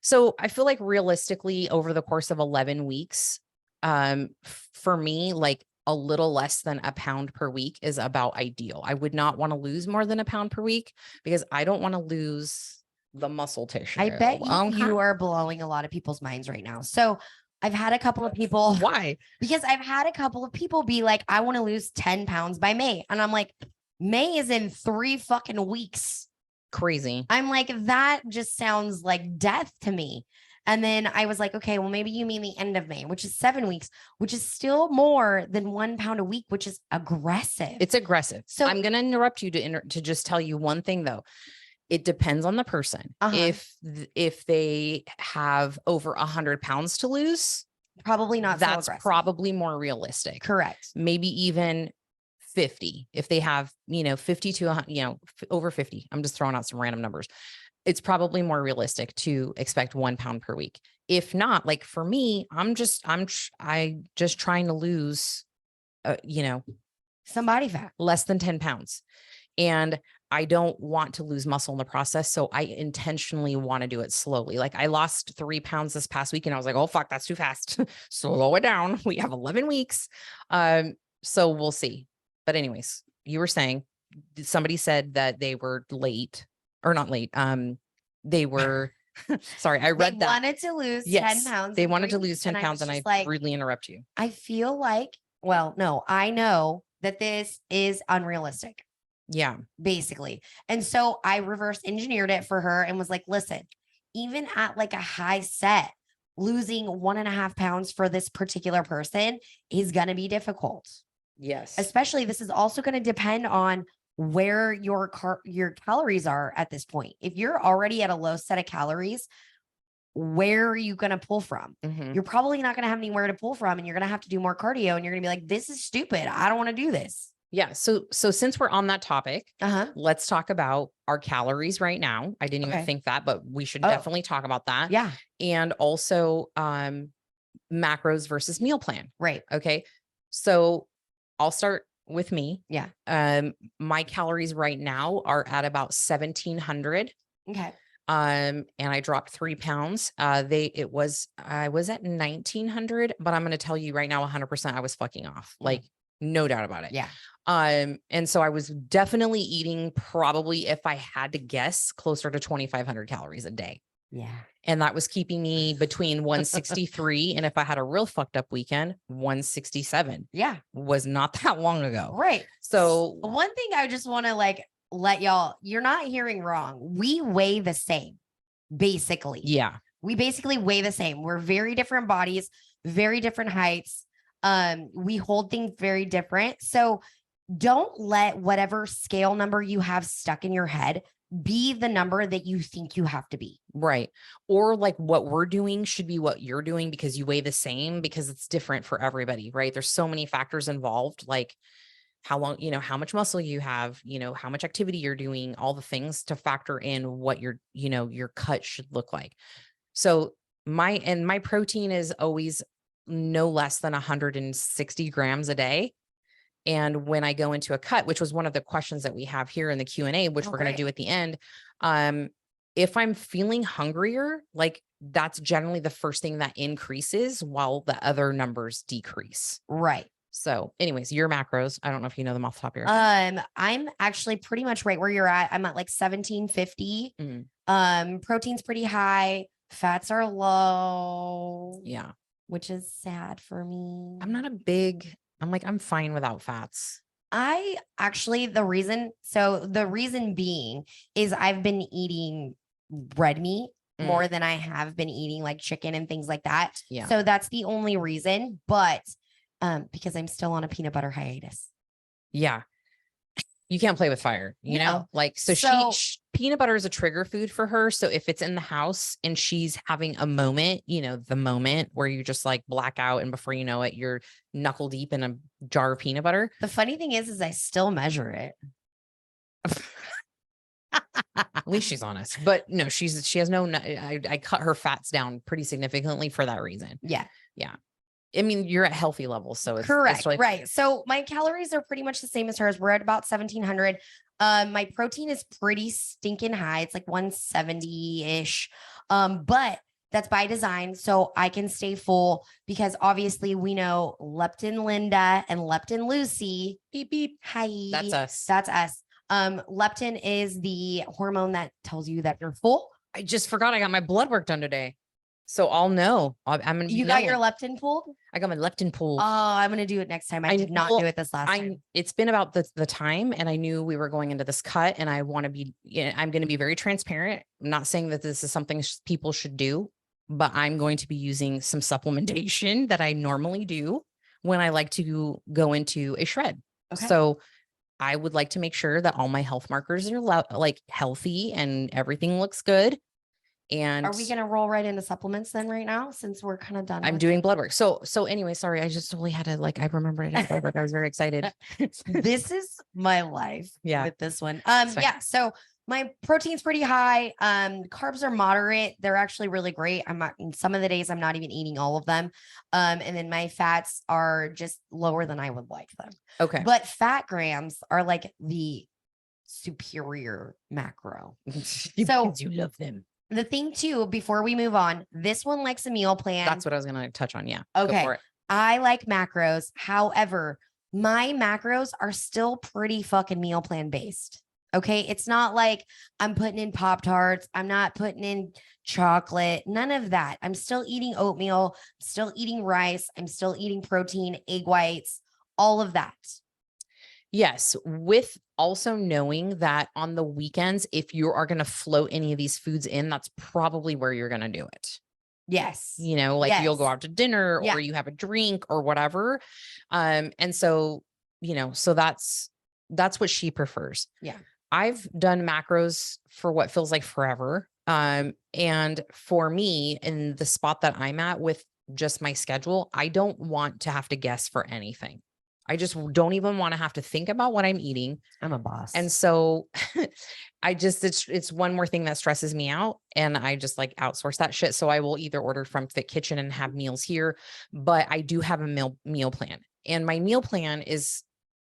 So I feel like realistically over the course of 11 weeks, for me, like a little less than a pound per week is about ideal. I would not want to lose more than a pound per week because I don't want to lose the muscle tissue. I bet you are blowing a lot of people's minds right now. So I've had a couple of people. Why? Because I've had a couple of people be like, I want to lose 10 pounds by May. And I'm like, May is in 3 fucking weeks. Crazy. I'm like, that just sounds like death to me. And then I was like, okay, well, maybe you mean the end of May, which is 7 weeks, which is still more than 1 pound a week, which is aggressive. It's aggressive. So I'm going to interrupt you to just tell you one thing though. It depends on the person. If they have over 100 pounds to lose, probably not. That's so aggressive. probably more realistic. Correct. Maybe even 50. If they have, 50 to, over 50, I'm just throwing out some random numbers. It's probably more realistic to expect 1 pound per week. If not, like for me, I just trying to lose, some body fat, less than 10 pounds. And I don't want to lose muscle in the process. So I intentionally want to do it slowly. Like I lost 3 pounds this past week and I was like, oh, fuck, that's too fast. Slow it down. We have 11 weeks. So we'll see. But anyways, you were saying somebody said that they were late or not late. They were, sorry, I read that. Wanted to lose 10 pounds. They wanted to lose 10 pounds and I rudely interrupt you. I feel like, no, I know that this is unrealistic. Yeah. Basically. And so I reverse engineered it for her and was like, listen, even at like a high set, losing 1.5 pounds for this particular person is going to be difficult. Yes. Especially this is also going to depend on where your calories are at this point. If you're already at a low set of calories, where are you going to pull from? Mm-hmm. You're probably not going to have anywhere to pull from and you're going to have to do more cardio and you're going to be like, this is stupid. I don't want to do this. Yeah. So since we're on that topic, let's talk about our calories right now. I didn't even think that, but we should definitely talk about that. Yeah. And also macros versus meal plan. Right. Okay. So I'll start with me. Yeah. My calories right now are at about 1,700. Okay. And I dropped 3 pounds. I was at 1,900, but I'm going to tell you right now, 100%, I was fucking off. Like, no doubt about it. Yeah. And so I was definitely eating probably, if I had to guess, closer to 2,500 calories a day. Yeah. And that was keeping me between 163. And if I had a real fucked up weekend, 167. Yeah. Was not that long ago. Right. So one thing I just want to let y'all, you're not hearing wrong. We weigh the same, basically. Yeah. We basically weigh the same. We're very different bodies, very different heights. We hold things very different. So don't let whatever scale number you have stuck in your head be the number that you think you have to be. Right. Or like what we're doing should be what you're doing because you weigh the same, because it's different for everybody, right? There's so many factors involved, like how long, how much muscle you have, how much activity you're doing, all the things to factor in what your cut should look like. So my protein is always no less than 160 grams a day. And when I go into a cut, which was one of the questions that we have here in the Q&A, which we're going to do at the end. If I'm feeling hungrier, like that's generally the first thing that increases while the other numbers decrease. Right. So anyways, your macros, I don't know if you know them off the top of your head. I'm actually pretty much right where you're at. I'm at like 1,750. Protein's pretty high. Fats are low. Yeah. Which is sad for me. I'm fine without fats. The reason being is I've been eating red meat more than I have been eating like chicken and things like that. Yeah. So that's the only reason, but because I'm still on a peanut butter hiatus. Yeah. You can't play with fire, you know, like, so she peanut butter is a trigger food for her. So if it's in the house and she's having a moment, the moment where you just like black out and before you know it, you're knuckle deep in a jar of peanut butter. The funny thing is I still measure it. At least she's honest, but no, she has no, I cut her fats down pretty significantly for that reason. Yeah. Yeah. I mean, you're at healthy levels, so it's correct. It's really right. So my calories are pretty much the same as hers. We're at about 1,700. My protein is pretty stinking high. It's like 170-ish. But that's by design. So I can stay full because obviously we know Leptin Linda and Leptin Lucy. Beep, beep. Hi. That's us. That's us. Leptin is the hormone that tells you that you're full. I just forgot I got my blood work done today. So I'll know. You got your leptin pulled? I got my leptin pulled. Oh, I'm going to do it next time. I did not do it this last time. It's been about the time, and I knew we were going into this cut, and I want to be, I'm going to be very transparent. I'm not saying that this is something people should do. but I'm going to be using some supplementation that I normally do when I like to go into a shred. Okay. So I would like to make sure that all my health markers are like healthy and everything looks good. And are we going to roll right into supplements then right now, since we're kind of done? I'm doing blood work. So anyway, sorry. I just totally had to I remembered I did blood work. I was very excited. This is my life. Yeah. With this one. It's fine. Yeah. So my protein's pretty high. Carbs are moderate. They're actually really great. I'm not, some of the days I'm not even eating all of them. And then my fats are just lower than I would like them. Okay. But fat grams are like the superior macro. So you love them. the thing too, before we move on, this one likes a meal plan. That's what I was going to touch on. Yeah. Okay. Go for it. I like macros. However, my macros are still pretty fucking meal plan based. Okay. It's not like I'm putting in Pop-Tarts. I'm not putting in chocolate, none of that. I'm still eating oatmeal, still eating rice. I'm still eating protein, egg whites, all of that. Yes. With also knowing that on the weekends, if you are going to float any of these foods in, that's probably where you're going to do it. Yes. You know, like you'll go out to dinner Yeah. or you have a drink or whatever. And so, you know, so that's what she prefers. Yeah. I've done macros for what feels like forever. And for me, in the spot that I'm at with just my schedule, I don't want to have to guess for anything. I just don't even want to have to think about what I'm eating. I'm a boss. And so it's one more thing that stresses me out, and I just like outsource that shit. So I will either order from Fit Kitchen and have meals here, but I do have a meal plan, and my meal plan is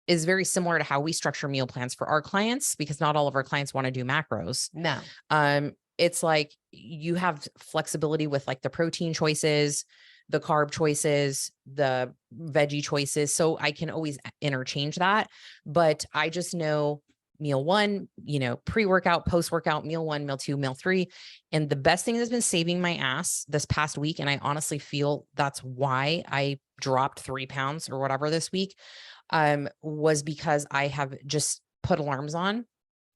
very similar to how we structure meal plans for our clients, because not all of our clients want to do macros. No. It's like you have flexibility with like the protein choices, the carb choices, the veggie choices. So I can always interchange that. But I just know meal one, you know, pre-workout, post-workout, meal one, meal two, meal three. And the best thing that's been saving my ass this past week, and I honestly feel that's why I dropped 3 pounds or whatever this week, was because I have just put alarms on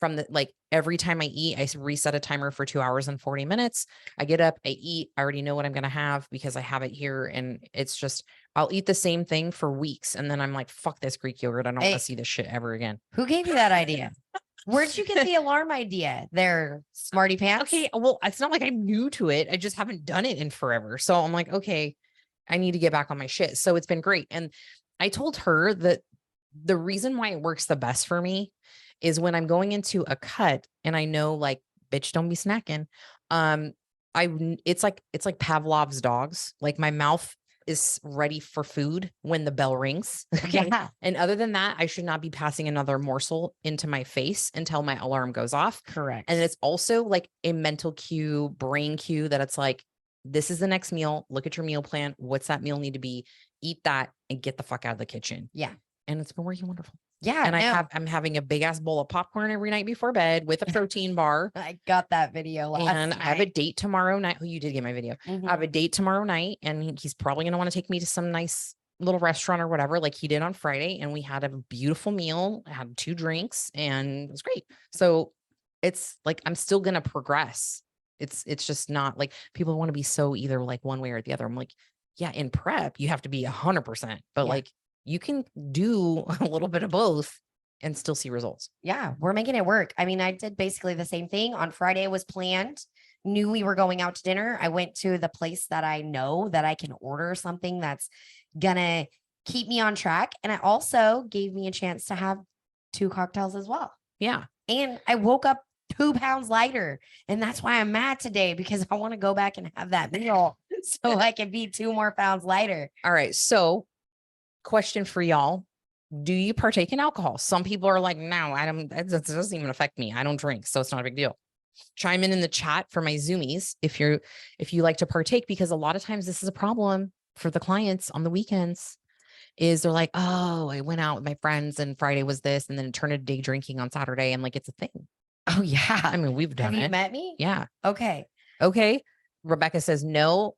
from the, like every time I eat, I reset a timer for 2 hours and 40 minutes. I get up, I eat, I already know what I'm going to have because I have it here. And it's just, I'll eat the same thing for weeks. And then I'm like, fuck this Greek yogurt. I don't want to see this shit ever again. Who gave you that idea? Where'd you get the alarm idea there, smarty pants? Okay. Well, it's not like I'm new to it. I just haven't done it in forever. So I'm like, okay, I need to get back on my shit. So it's been great. And I told her that the reason why it works the best for me is when I'm going into a cut and I know like, bitch, don't be snacking. It's like Pavlov's dogs. Like my mouth is ready for food when the bell rings. Okay. Yeah. And other than that, I should not be passing another morsel into my face until my alarm goes off. Correct. And it's also like a mental cue, brain cue that it's like, this is the next meal. Look at your meal plan. What's that meal need to be? Eat that and get the fuck out of the kitchen. Yeah. And it's been working wonderful. Yeah. And I'm having a big ass bowl of popcorn every night before bed with a protein bar. I got that video last And night. I have a date tomorrow night. Oh, you did get my video. Mhm. I have a date tomorrow night, and he's probably going to want to take me to some nice little restaurant or whatever, like he did on Friday. And we had a beautiful meal. I had 2 drinks and it was great. So it's like, I'm still going to progress. It's just not like people want to be so either like one way or the other. I'm like, yeah, in prep, you have to be 100%, but Yeah. like you can do a little bit of both and still see results. Yeah, we're making it work. I mean, I did basically the same thing. On Friday was planned, knew we were going out to dinner. I went to the place that I know that I can order something that's gonna keep me on track. And it also gave me a chance to have 2 cocktails as well. Yeah. And I woke up 2 pounds lighter. And that's why I'm mad today, because I want to go back and have that meal so I can be 2 more pounds lighter. All right. So question for y'all. Do you partake in alcohol? Some people are like, no, it doesn't even affect me. I don't drink. So it's not a big deal. Chime in the chat for my Zoomies if you like to partake, because a lot of times this is a problem for the clients on the weekends. Is they're like, oh, I went out with my friends and Friday was this, and then it turned into day drinking on Saturday. And like, it's a thing. Oh, yeah. I mean, we've done Have it. you met me? Yeah. Okay. Okay. Rebecca says, no,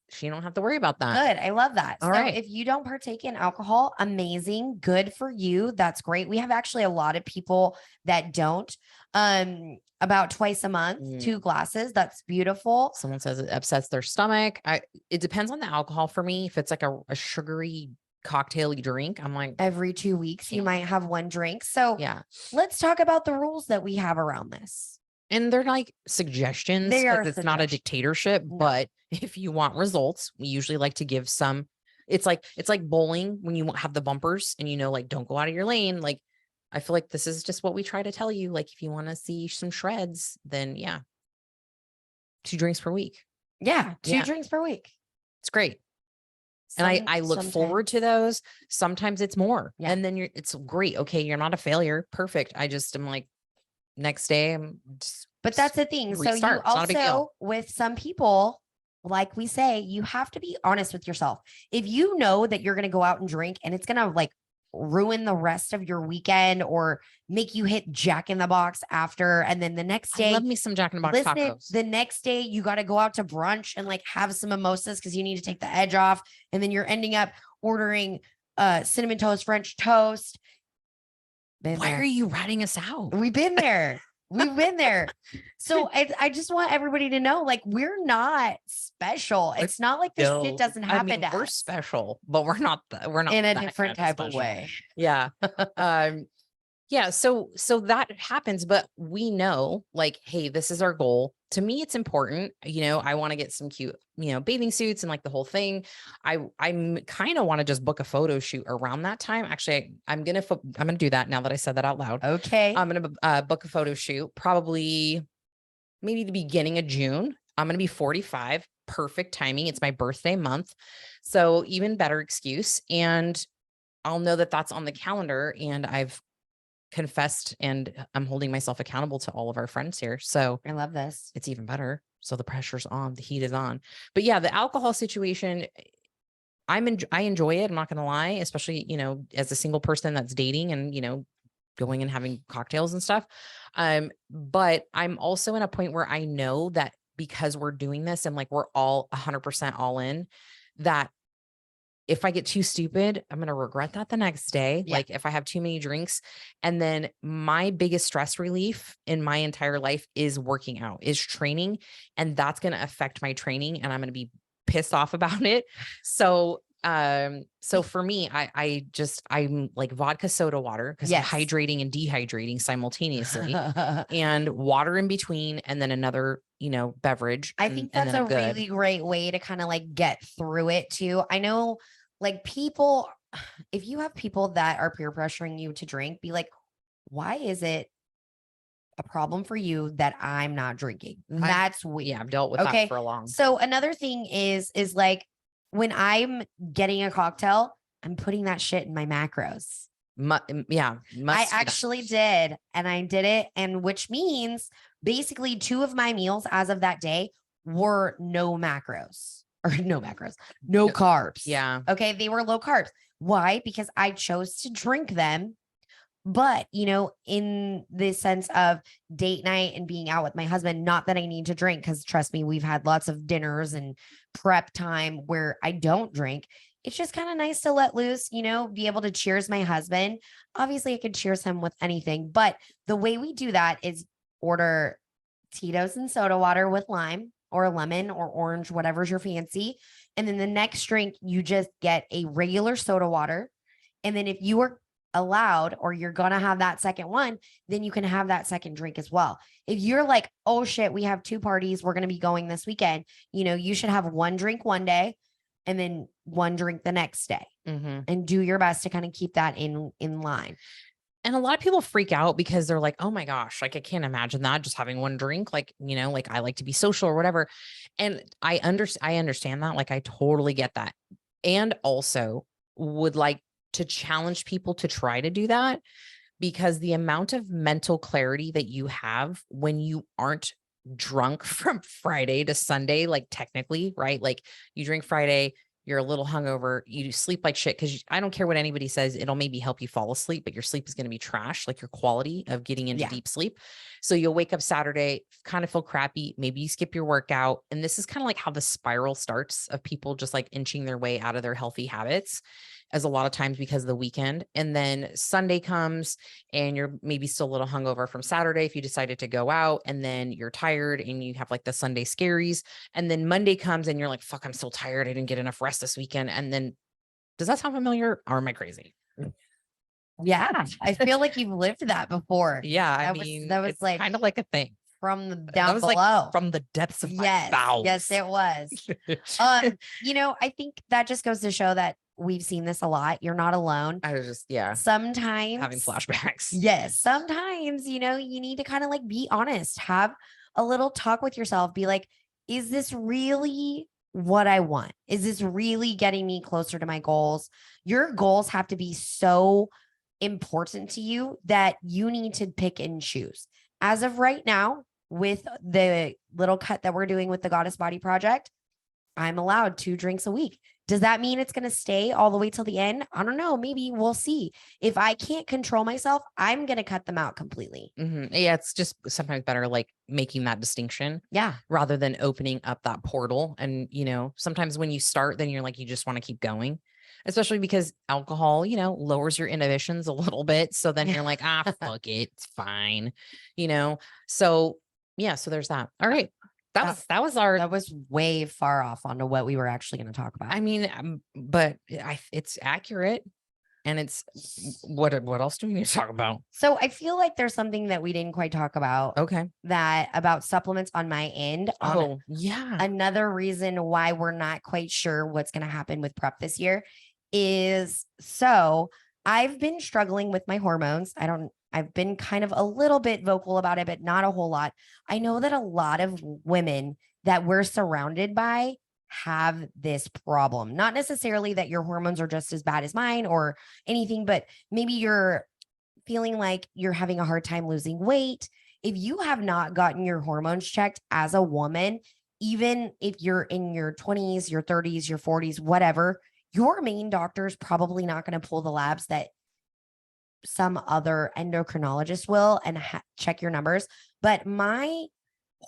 she don't have to worry about that. Good. I love that. All So right. if you don't partake in alcohol, amazing. Good for you. That's great. We have actually a lot of people that don't. About twice a month, 2 glasses. That's beautiful. Someone says it upsets their stomach. It depends on the alcohol for me. If it's like a sugary cocktaily drink, I'm like, Every 2 weeks, you might have 1 drink. So yeah. let's talk about the rules that we have around this. And they're like suggestions. They are It's not a suggestions. dictatorship, No. but if you want results, we usually like to give some. It's like bowling when you have the bumpers and like don't go out of your lane. Like I feel like this is just what we try to tell you. Like if you want to see some shreds, then yeah, 2 drinks per week. Yeah, 2 Yeah. drinks per week. It's great. And I look forward to those. Sometimes it's more. Yeah. And then it's great. Okay, you're not a failure. Perfect. I just am like next day I'm just But that's the thing. So you restart. It's not a big also, deal. with some people, like we say, you have to be honest with yourself. If you know that you're going to go out and drink and it's going to like ruin the rest of your weekend or make you hit Jack in the Box after, and then the next I day, love me some Jack in the Box tacos. the next day you got to go out to brunch and like have some mimosas because you need to take the edge off, and then you're ending up ordering cinnamon toast, French toast. Why are you ratting us out? We've been there. We've been there. So I just want everybody to know, like, we're not special. It's not like this shit doesn't happen to we're us. special, but we're not In a that different kind type of special. way. Yeah. Yeah. So that happens, but we know like, hey, this is our goal. To me, it's important. I want to get some cute, bathing suits and like the whole thing. I'm kind of want to just book a photo shoot around that time. Actually, I'm going to do that now that I said that out loud. Okay. I'm going to book a photo shoot, probably maybe the beginning of June. I'm going to be 45. Perfect timing. It's my birthday month. So even better excuse. And I'll know that that's on the calendar, and I've confessed and I'm holding myself accountable to all of our friends here. So I love this. it's even better. So the pressure's on, the heat is on. But yeah, the alcohol situation, I enjoy it. I'm not going to lie, especially, as a single person that's dating and, going and having cocktails and stuff. But I'm also in a point where I know that because we're doing this and like, we're all 100% all in, that if I get too stupid, I'm going to regret that the next day. Yeah. Like if I have too many drinks. And then my biggest stress relief in my entire life is working out, is training. And that's going to affect my training, and I'm going to be pissed off about it. So for me, I'm like vodka soda water, because I'm hydrating and dehydrating simultaneously, and water in between, and then another, beverage. I think that's a really great way to kind of like get through it too. I know like people, if you have people that are peer pressuring you to drink, be like, why is it a problem for you that I'm not drinking? That's weird. Yeah, I've dealt with that for a long. So another thing is like, when I'm getting a cocktail, I'm putting that shit in my macros. I actually did. And I did it. And which means basically 2 of my meals as of that day were no macros, no carbs. Yeah. Okay. They were low carbs. Why? Because I chose to drink them. But, in the sense of date night and being out with my husband, not that I need to drink, because trust me, we've had lots of dinners and prep time where I don't drink. It's just kind of nice to let loose, be able to cheers my husband. Obviously, I could cheers him with anything, but the way we do that is order Tito's and soda water with lime or lemon or orange, whatever's your fancy. And then the next drink, you just get a regular soda water. And then if you are allowed, or you're going to have that second one, then you can have that second drink as well. If you're like, oh shit, we have 2 parties, we're going to be going this weekend, you should have 1 drink one day and then 1 drink the next day, and do your best to kind of keep that in line. And a lot of people freak out because they're like, oh my gosh, like I can't imagine that, just having 1 drink, like, like I like to be social or whatever. And I understand that. Like I totally get that. And also would like to challenge people to try to do that, because the amount of mental clarity that you have when you aren't drunk from Friday to Sunday, like technically, right? Like you drink Friday, you're a little hungover, you sleep like shit. Cause I don't care what anybody says, it'll maybe help you fall asleep, but your sleep is going to be trash, like your quality of getting into Yeah. deep sleep. So you'll wake up Saturday, kind of feel crappy. Maybe you skip your workout. And this is kind of like how the spiral starts of people just like inching their way out of their healthy habits, as a lot of times because of the weekend. And then Sunday comes and you're maybe still a little hungover from Saturday if you decided to go out, and then you're tired and you have like the Sunday scaries. And then Monday comes and you're like, fuck, I'm still tired. I didn't get enough rest this weekend. And then does that sound familiar, or am I crazy? Yeah. I feel like you've lived that before. Yeah. I That was- mean, that was it's like kind of like a thing from the that down was below. like from the depths of my bowels. Yes, it was. You know, I think that just goes to show that we've seen this a lot. You're not alone. I was just, yeah, Sometimes having flashbacks. Yes, sometimes, you know, you need to kind of like be honest, have a little talk with yourself, be like, is this really what I want? Is this really getting me closer to my goals? Your goals have to be so important to you that you need to pick and choose. As of right now, with the little cut that we're doing with the Goddess Body Project, I'm allowed 2 drinks a week. Does that mean it's going to stay all the way till the end? I don't know. Maybe we'll see. If I can't control myself, I'm going to cut them out completely. Yeah, it's just sometimes better like making that distinction. Yeah. Rather than opening up that portal. And, you know, sometimes when you start, then you're like, you just want to keep going, especially because alcohol, you know, lowers your inhibitions a little bit. So then you're like, fuck it. It's fine. You know? So yeah, so there's that. All right. That was way far off onto what we were actually going to talk about. I mean, but it's accurate. And it's what else do we need to talk about? So I feel like there's something that we didn't quite talk about. Okay. That about supplements on my end. Oh, yeah. Another reason why we're not quite sure what's going to happen with prep this year is, so I've been struggling with my hormones. I've been kind of a little bit vocal about it, but not a whole lot. I know that a lot of women that we're surrounded by have this problem. Not necessarily that your hormones are just as bad as mine or anything, but maybe you're feeling like you're having a hard time losing weight. If you have not gotten your hormones checked as a woman, even if you're in your 20s, your 30s, your 40s, whatever, your main doctor is probably not going to pull the labs that some other endocrinologist will and check your numbers. But my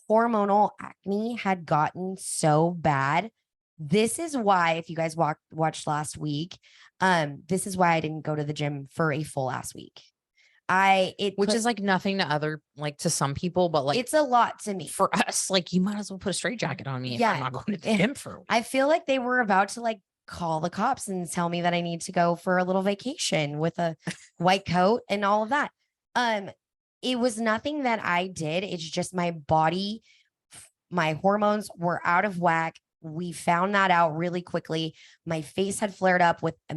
hormonal acne had gotten so bad. This is why, if you guys watched last week, this is why I didn't go to the gym for a full ass week. Which is like nothing to like to some people, but like it's a lot to me. For us, like you might as well put a straight jacket on me. Yeah. If I'm not going to the gym for a week. I feel like they were about to like call the cops and tell me that I need to go for a little vacation with a white coat and all of that. It was nothing that I did. It's just my body, my hormones were out of whack. We found that out really quickly. My face had flared up with a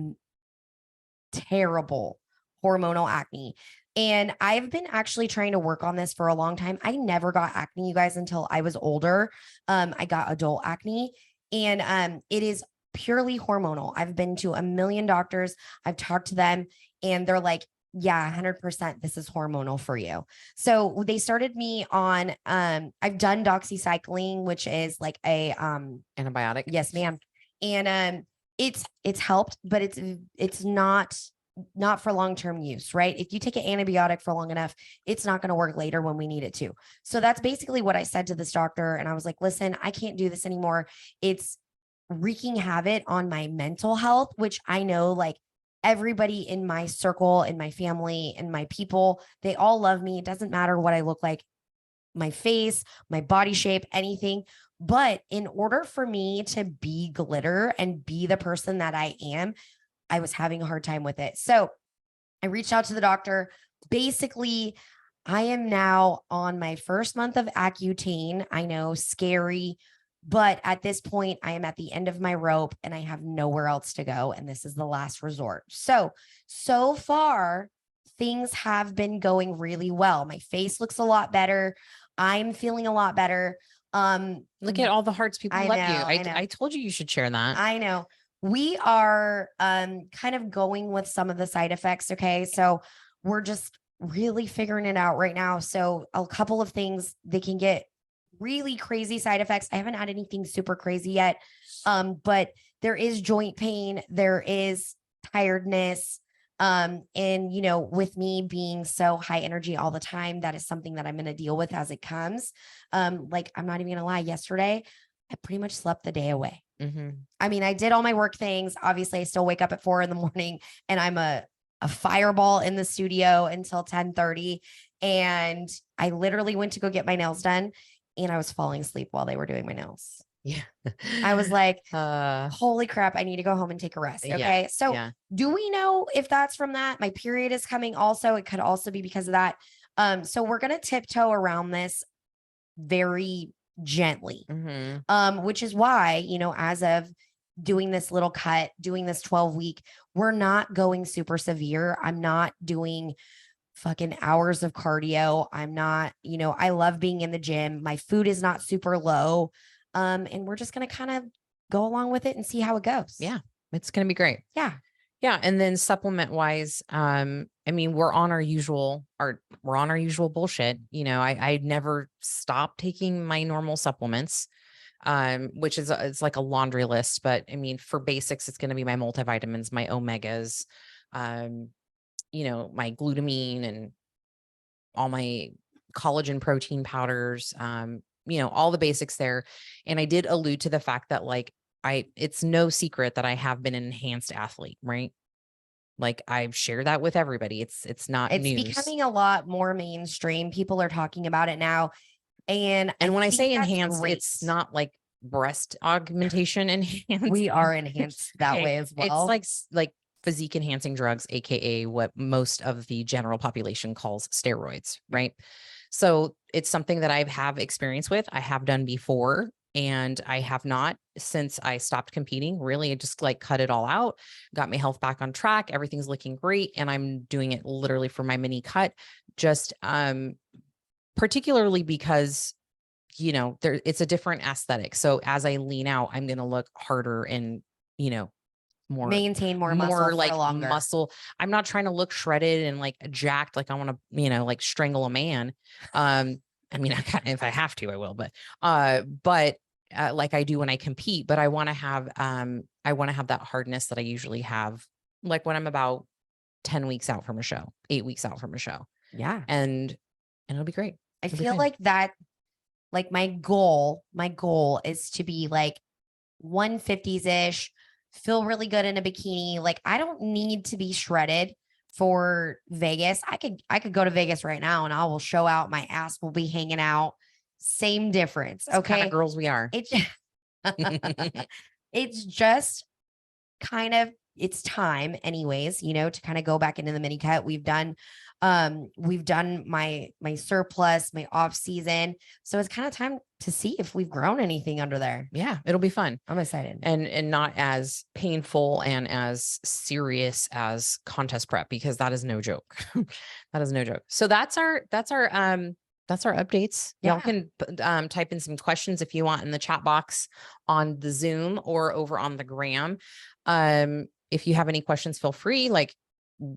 terrible hormonal acne. And I've been actually trying to work on this for a long time. I never got acne, you guys, until I was older. I got adult acne, and it is purely hormonal. I've been to a million doctors. I've talked to them and they're like, yeah, 100%, this is hormonal for you. So they started me on, I've done doxycycline, which is like a, antibiotic. Yes, ma'am. And, it's helped, but it's not for long-term use, right? If you take an antibiotic for long enough, it's not going to work later when we need it to. So that's basically what I said to this doctor. And I was like, listen, I can't do this anymore. It's wreaking havoc on my mental health, which I know like everybody in my circle, in my family, and my people, they all love me. It doesn't matter what I look like, my face, my body shape, anything. But in order for me to be glitter and be the person that I am, I was having a hard time with it. So I reached out to the doctor. Basically, I am now on my first month of Accutane. I know, scary, but at this point, I am at the end of my rope and I have nowhere else to go. And this is the last resort. So far, things have been going really well. My face looks a lot better. I'm feeling a lot better. Look at all the hearts people love you. I told you should share that. I know. We are kind of going with some of the side effects. Okay. So we're just really figuring it out right now. So a couple of things, they can get really crazy side effects. I haven't had anything super crazy yet. But there is joint pain, there is tiredness. And you know, with me being so high energy all the time, that is something that I'm going to deal with as it comes. Like, I'm not even going to lie, yesterday, I pretty much slept the day away. I mean, I did all my work things. Obviously, I still wake up at 4 a.m. and I'm a fireball in the studio until 10:30. And I literally went to go get my nails done and I was falling asleep while they were doing my nails. Yeah. I was like, holy crap, I need to go home and take a rest. Okay. Yeah, So yeah. do we know if that's from that? My period is coming also. It could also be because of that. So we're going to tiptoe around this very gently. Which is why, you know, as of doing this little cut, doing this 12-week, we're not going super severe. I'm not doing fucking hours of cardio. I'm not, you know, I love being in the gym. My food is not super low. And we're just going to kind of go along with it and see how it goes. Yeah. It's going to be great. Yeah. Yeah. And then supplement wise, I mean, we're on our usual bullshit. You know, I never stopped taking my normal supplements, which is, it's like a laundry list, but I mean, for basics, it's going to be my multivitamins, my omegas, you know, my glutamine and all my collagen protein powders, you know, all the basics there. And I did allude to the fact that like, it's no secret that I have been an enhanced athlete, right? Like I've shared that with everybody. It's not news. It's becoming a lot more mainstream. People are talking about it now. And when I say that's enhanced, great. it's not like breast augmentation enhanced. We are enhanced that Okay. way as well. It's like physique enhancing drugs, AKA what most of the general population calls steroids, right? So it's something that I have experience with. I have done before, and I have not since I stopped competing. Really, I just like cut it all out, got my health back on track. Everything's looking great. And I'm doing it literally for my mini cut, just particularly because, you know, it's a different aesthetic. So as I lean out, I'm going to look harder and, you know, maintain more muscle like for longer. muscle. I'm not trying to look shredded and like jacked, like I want to, you know, like strangle a man. I mean, if I have to, I will, but like I do when I compete, but I want to have that hardness that I usually have, like when I'm about 10 weeks out from a show, 8 weeks out from a show. Yeah. And it'll be great. I feel like that, like my goal is to be like 150s ish, feel really good in a bikini. Like I don't need to be shredded for Vegas. I could go to Vegas right now and I will show out. My ass will be hanging out. Same difference. It's okay. Kind of girls we are. It's just kind of, it's time anyways, you know, to kind of go back into the mini cut. We've done my surplus, my off season. So it's kind of time to see if we've grown anything under there. Yeah, it'll be fun. I'm excited. And not as painful and as serious as contest prep, because that is no joke. That is no joke. So that's our updates. Yeah. Y'all can type in some questions if you want in the chat box on the Zoom or over on the Gram. If you have any questions, feel free, like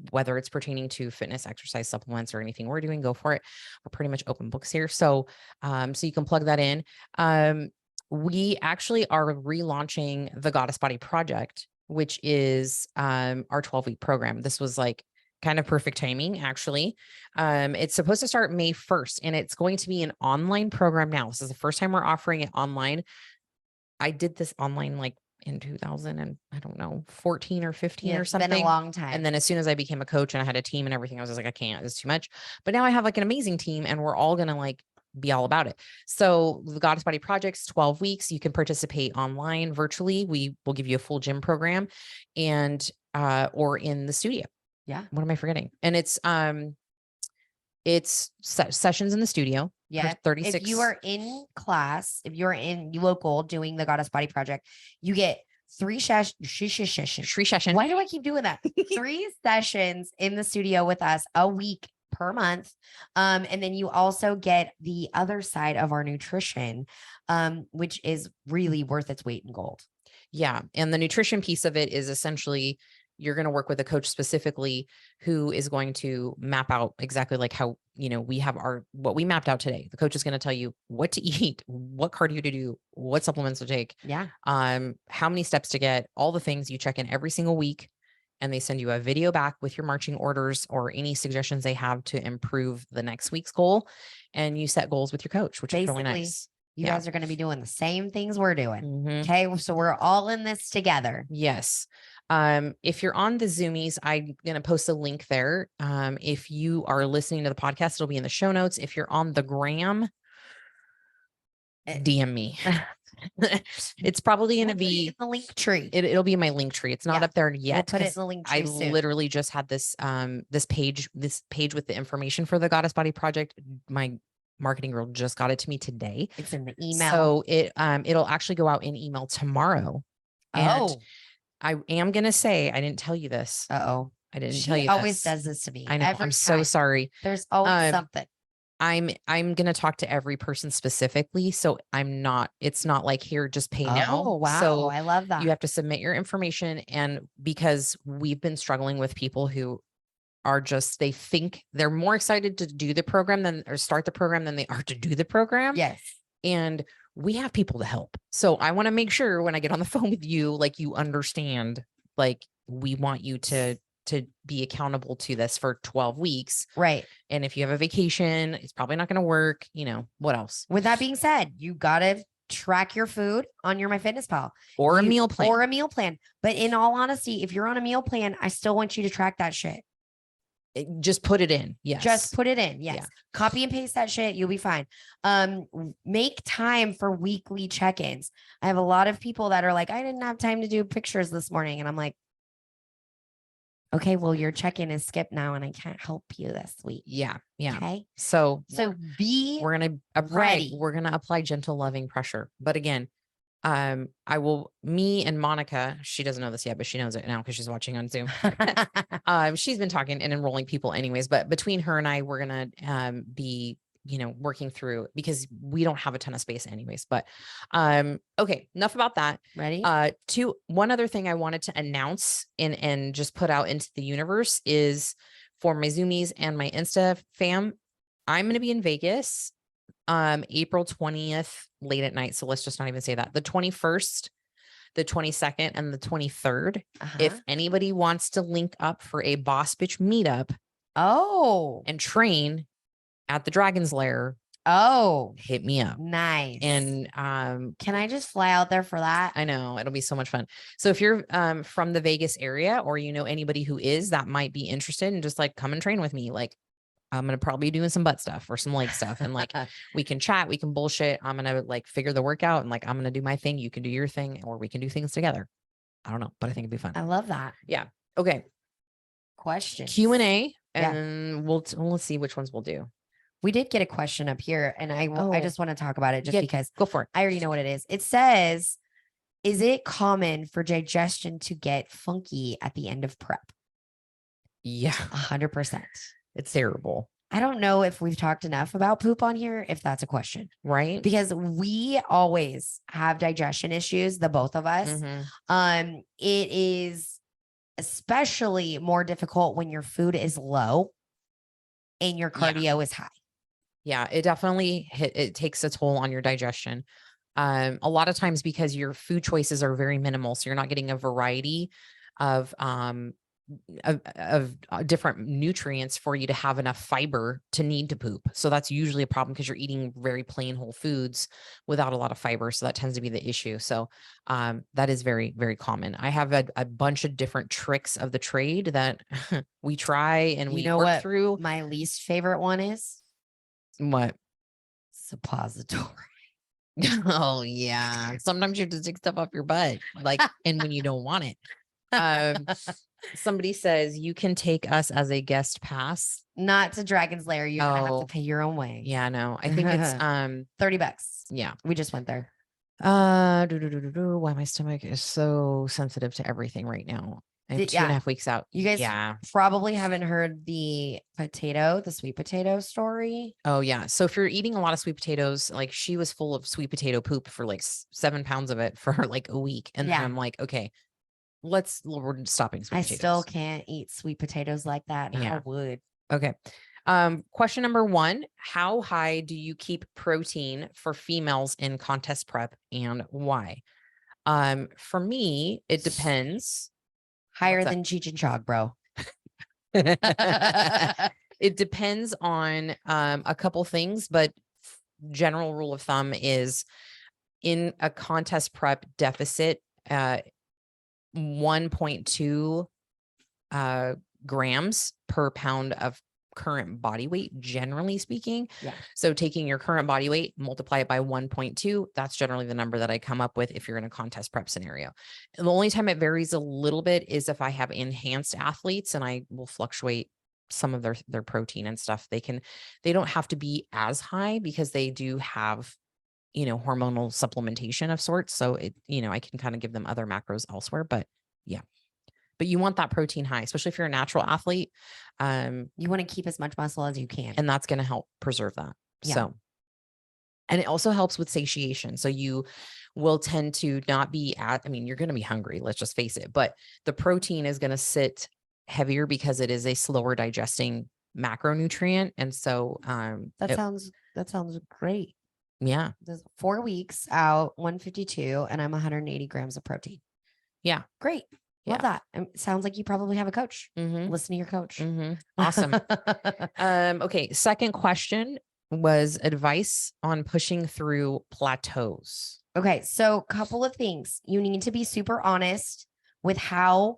whether it's pertaining to fitness, exercise, supplements, or anything we're doing, go for it. We're pretty much open books here. So you can plug that in. We actually are relaunching the Goddess Body Project, which is our 12-week program. This was like kind of perfect timing, actually. It's supposed to start May 1st, and it's going to be an online program now. This is the first time we're offering it online. I did this online like in 2000 and I don't know, 14 or 15 or something. It's been a long time. And then as soon as I became a coach and I had a team and everything, I was just like, I can't, it's too much. But now I have like an amazing team and we're all going to like be all about it. So the Goddess Body Project's 12 weeks. You can participate online, virtually. We will give you a full gym program and, or in the studio. Yeah. What am I forgetting? And it's sessions in the studio. Yeah. 36. If you are in class, if you're in local doing the Goddess Body Project, you get 3 sessions. Why do I keep doing that? 3 sessions in the studio with us a week per month. And then you also get the other side of our nutrition, which is really worth its weight in gold. Yeah. And the nutrition piece of it is essentially you're going to work with a coach specifically who is going to map out exactly like how, we have what we mapped out today. The coach is going to tell you what to eat, what cardio to do, what supplements to take, Yeah. how many steps to get, all the things. You check in every single week, and they send you a video back with your marching orders or any suggestions they have to improve the next week's goal. And you set goals with your coach, which is really nice. You guys are going to be doing the same things we're doing. Mhm. Okay. So we're all in this together. Yes. If you're on the Zoomies, I'm going to post a link there. If you are listening to the podcast, it'll be in the show notes. If you're on the gram, DM me. It's probably going to be in the link tree. It'll be in my link tree. It's not up there yet. We'll put it in the link tree I soon. literally just had this page with the information for the Goddess Body Project. My marketing girl just got it to me today. It's in the email. So it'll actually go out in email tomorrow. And I am going to say, I didn't tell you this. I didn't tell you this. Always does this to me. I know. I'm so sorry. There's always something. I'm going to talk to every person specifically. So it's not like here, just pay now. Oh, wow. So I love that. You have to submit your information. And because we've been struggling with people who are they think they're more excited to do the program or start the program than they are to do the program. Yes. And we have people to help. So I want to make sure when I get on the phone with you, like you understand, like we want you to be accountable to this for 12 weeks. Right. And if you have a vacation, it's probably not going to work. What else? With that being said, you got to track your food on your MyFitnessPal or a meal plan. But in all honesty, if you're on a meal plan, I still want you to track that shit. Just put it in. Yes. Just put it in. Yes. Yeah. Copy and paste that shit. You'll be fine. Make time for weekly check-ins. I have a lot of people that are like, I didn't have time to do pictures this morning. And I'm like, okay, well, your check-in is skipped now and I can't help you this week. Yeah. Yeah. Okay. So we're going to apply gentle, loving pressure. But again, me and Monica, she doesn't know this yet, but she knows it now because she's watching on Zoom. She's been talking and enrolling people anyways, but between her and I, we're going to, be, working through because we don't have a ton of space anyways, but, okay, enough about that. Ready? One other thing I wanted to announce and just put out into the universe is for my Zoomies and my Insta fam, I'm going to be in Vegas, April 20th, late at night. So let's just not even say that. The 21st, the 22nd, and the 23rd. If anybody wants to link up for a Boss Bitch meetup, and train at the Dragon's Lair, hit me up. Nice. And can I just fly out there for that? I know it'll be so much fun. So if you're from the Vegas area or anybody who is that might be interested and just like come and train with me, like I'm going to probably be doing some butt stuff or some leg stuff. And like, we can chat, we can bullshit. I'm going to like figure the workout and like, I'm going to do my thing. You can do your thing, or we can do things together. I don't know, but I think it'd be fun. I love that. Yeah. Okay. Question Q&A. And let's see which ones we'll do. We did get a question up here and I just want to talk about it because go for it. I already know what it is. It says, is it common for digestion to get funky at the end of prep? Yeah. 100%. It's terrible. I don't know if we've talked enough about poop on here, if that's a question. Right. Because we always have digestion issues, the both of us. Mm-hmm. It is especially more difficult when your food is low and your cardio is high. Yeah, it definitely it takes a toll on your digestion. A lot of times because your food choices are very minimal. So you're not getting a variety of different nutrients for you to have enough fiber to need to poop. So that's usually a problem because you're eating very plain whole foods without a lot of fiber. So that tends to be the issue. So that is very, very common. I have a bunch of different tricks of the trade that we try and we work through. My least favorite one is what? Suppository. Oh yeah. Sometimes you have to take stuff off your butt, like, and when you don't want it. Somebody says you can take us as a guest pass. Not to Dragon's Lair. You're gonna have to pay your own way. Yeah, no. I think it's $30. Yeah. We just went there. Why my stomach is so sensitive to everything right now. I'm 2.5 weeks out. You guys probably haven't heard the sweet potato story. Oh yeah. So if you're eating a lot of sweet potatoes, like she was full of sweet potato poop for like 7 pounds of it for like a week. And then I'm like, okay, we're stopping sweet I potatoes. still can't eat sweet potatoes like that. And Yeah. I would. Okay. Question number 1, how high do you keep protein for females in contest prep and why? For me, it depends. Higher What's than Cheech and Chong, bro. that? It depends on a couple things, but general rule of thumb is in a contest prep deficit, 1.2 grams per pound of current body weight, generally speaking. Yeah. So taking your current body weight, multiply it by 1.2, that's generally the number that I come up with if you're in a contest prep scenario. And the only time it varies a little bit is if I have enhanced athletes and I will fluctuate some of their protein and stuff. They don't have to be as high because they do have, hormonal supplementation of sorts. So I can kind of give them other macros elsewhere, but yeah. But you want that protein high, especially if you're a natural athlete. You want to keep as much muscle as you can. And that's going to help preserve that. Yeah. So, and it also helps with satiation. So you will tend to not be you're going to be hungry, let's just face it, but the protein is going to sit heavier because it is a slower digesting macronutrient. And so, that sounds great. Yeah. There's 4 weeks out, 152, and I'm 180 grams of protein. Yeah. Great. Love that. Sounds like you probably have a coach. Listen to your coach. Awesome. Okay. Second question was advice on pushing through plateaus. Okay. So couple of things. You need to be super honest with how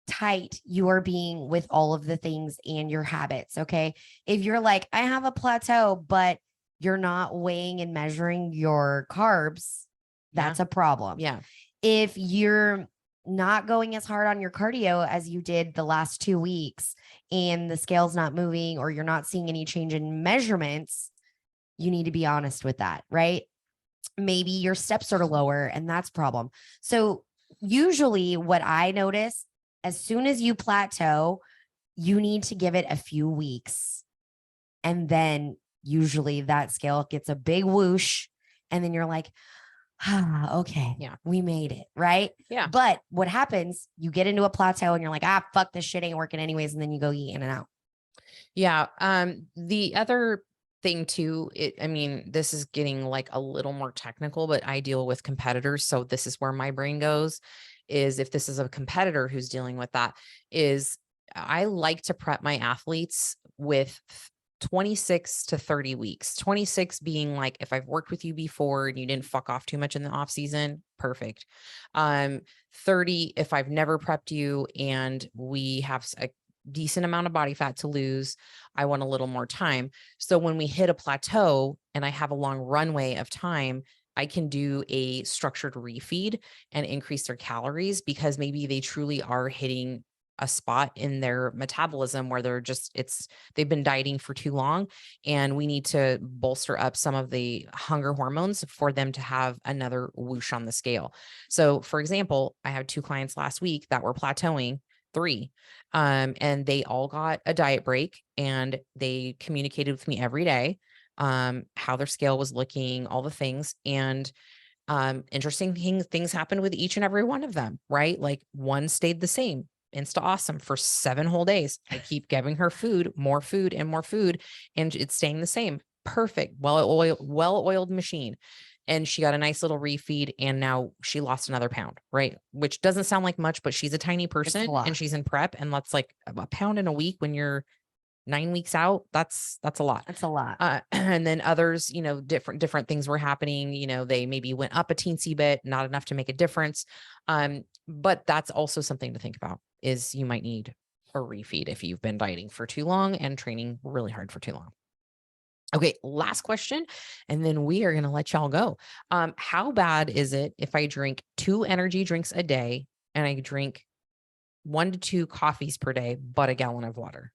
tight you are being with all of the things and your habits. Okay. If you're like, I have a plateau, but you're not weighing and measuring your carbs, that's a problem. Yeah. If you're not going as hard on your cardio as you did the last 2 weeks and the scale's not moving or you're not seeing any change in measurements, you need to be honest with that, right? Maybe your steps are lower and that's a problem. So usually what I notice, as soon as you plateau, you need to give it a few weeks. And then usually that scale gets a big whoosh. And then you're like, okay, yeah, we made it, right? Yeah. But what happens, you get into a plateau and you're like, fuck, this shit ain't working anyways. And then you go eat in and out. Yeah. The other thing too, this is getting like a little more technical, but I deal with competitors. So this is where my brain goes, is if this is a competitor who's dealing with that, is I like to prep my athletes with 26 to 30 weeks, 26 being like, if I've worked with you before and you didn't fuck off too much in the off season, perfect. 30, if I've never prepped you and we have a decent amount of body fat to lose, I want a little more time. So when we hit a plateau and I have a long runway of time, I can do a structured refeed and increase their calories because maybe they truly are hitting a spot in their metabolism where they've been dieting for too long and we need to bolster up some of the hunger hormones for them to have another whoosh on the scale. So for example, I had 2 clients last week that were plateauing, 3, and they all got a diet break and they communicated with me every day, how their scale was looking, all the things. And interesting things happened with each and every one of them, right? Like one stayed the same. Insta awesome for 7 whole days. I keep giving her food, more food and more food, and it's staying the same. Perfect. Well-oiled machine. And she got a nice little refeed and now she lost another pound, right? Which doesn't sound like much, but she's a tiny person and she's in prep. And that's like a pound in a week when you're 9 weeks out. That's a lot. That's a lot. And then others, different things were happening. They maybe went up a teensy bit, not enough to make a difference. But that's also something to think about, is you might need a refeed if you've been dieting for too long and training really hard for too long. Okay, last question, and then we are going to let y'all go. How bad is it if I drink 2 energy drinks a day and I drink 1 to 2 coffees per day, but a gallon of water?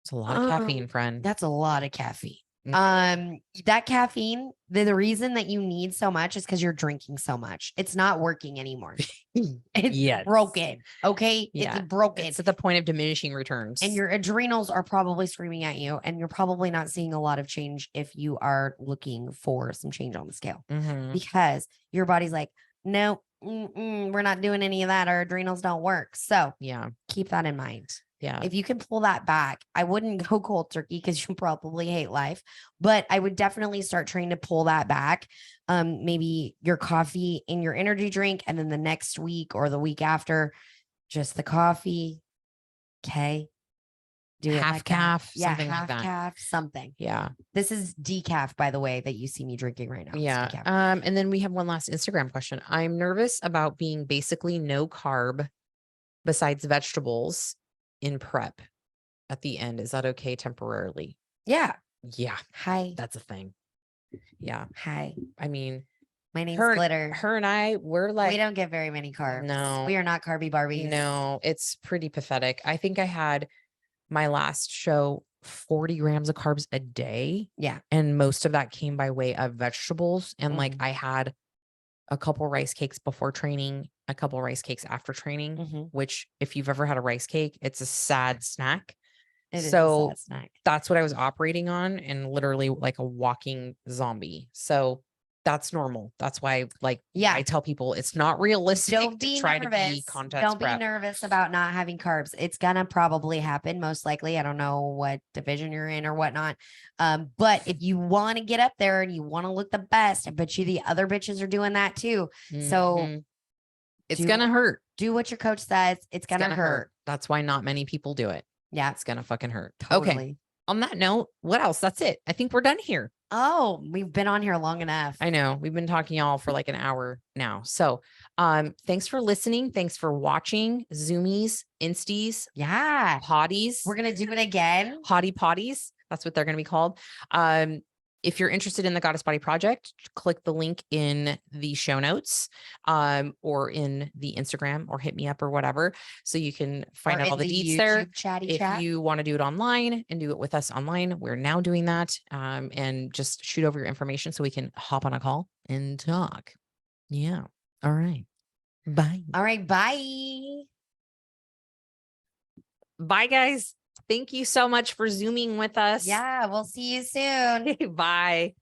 It's a lot of caffeine, friend. That's a lot of caffeine. That caffeine, the reason that you need so much is because you're drinking so much. It's not working anymore. It's broken. Okay. Yeah. It's broken. It's at the point of diminishing returns. And your adrenals are probably screaming at you, and you're probably not seeing a lot of change if you are looking for some change on the scale, because your body's like, no, we're not doing any of that. Our adrenals don't work. So Yeah. keep that in mind. Yeah. If you can pull that back, I wouldn't go cold turkey because you probably hate life, but I would definitely start trying to pull that back. Maybe your coffee in your energy drink, and then the next week or the week after, just the coffee. Okay. Do it half like calf, that. Yeah, something like half that. calf, something. Yeah. This is decaf, by the way, that you see me drinking right now. It's Yeah. decaf. And then we have one last Instagram question. I'm nervous about being basically no carb besides vegetables in prep at the end. Is that okay temporarily? Yeah. Yeah. Hi. That's a thing. Yeah. Hi. I mean, My name's her Glitter. and I, we're like, We don't get very many carbs. No. We are not carby Barbies. no, it's pretty pathetic. I think I had my last show 40 grams of carbs a day. Yeah. And most of that came by way of vegetables. And like Mhm. I had a couple rice cakes before training, a couple rice cakes after training, Mhm. which if you've ever had a rice cake, it's a sad snack. It is a So sad snack. that's what I was operating on, and literally like a walking zombie. So that's normal. That's why, like, Yeah. I tell people it's not realistic Don't to be try to be nervous. contest Don't prep. be nervous about not having carbs. It's gonna probably happen, most likely. I don't know what division you're in or whatnot. But if you want to get up there and you want to look the best, I bet you the other bitches are doing that too. So Mhm. It's do- gonna hurt. do what your coach says. It's gonna hurt. That's why not many people do it. Yeah, It's gonna fucking hurt. totally. Okay. On that note, what else? That's it. I think we're done here. Oh, we've been on here long enough. I know we've been talking y'all for like an hour now. So, thanks for listening. Thanks for watching. Zoomies, Insties, Yeah. Potties. We're gonna do it again. Hottie Potties. That's what they're going to be called. If you're interested in the Goddess Body Project, click the link in the show notes, or in the Instagram, or hit me up or whatever, so you can find Or out in all the the deets there. YouTube chatty If chat. you want to do it online and do it with us online, we're now doing that. And just shoot over your information so we can hop on a call and talk. Yeah. All right. Bye. All right, bye. Bye, guys. Thank you so much for Zooming with us. Yeah, we'll see you soon. Bye.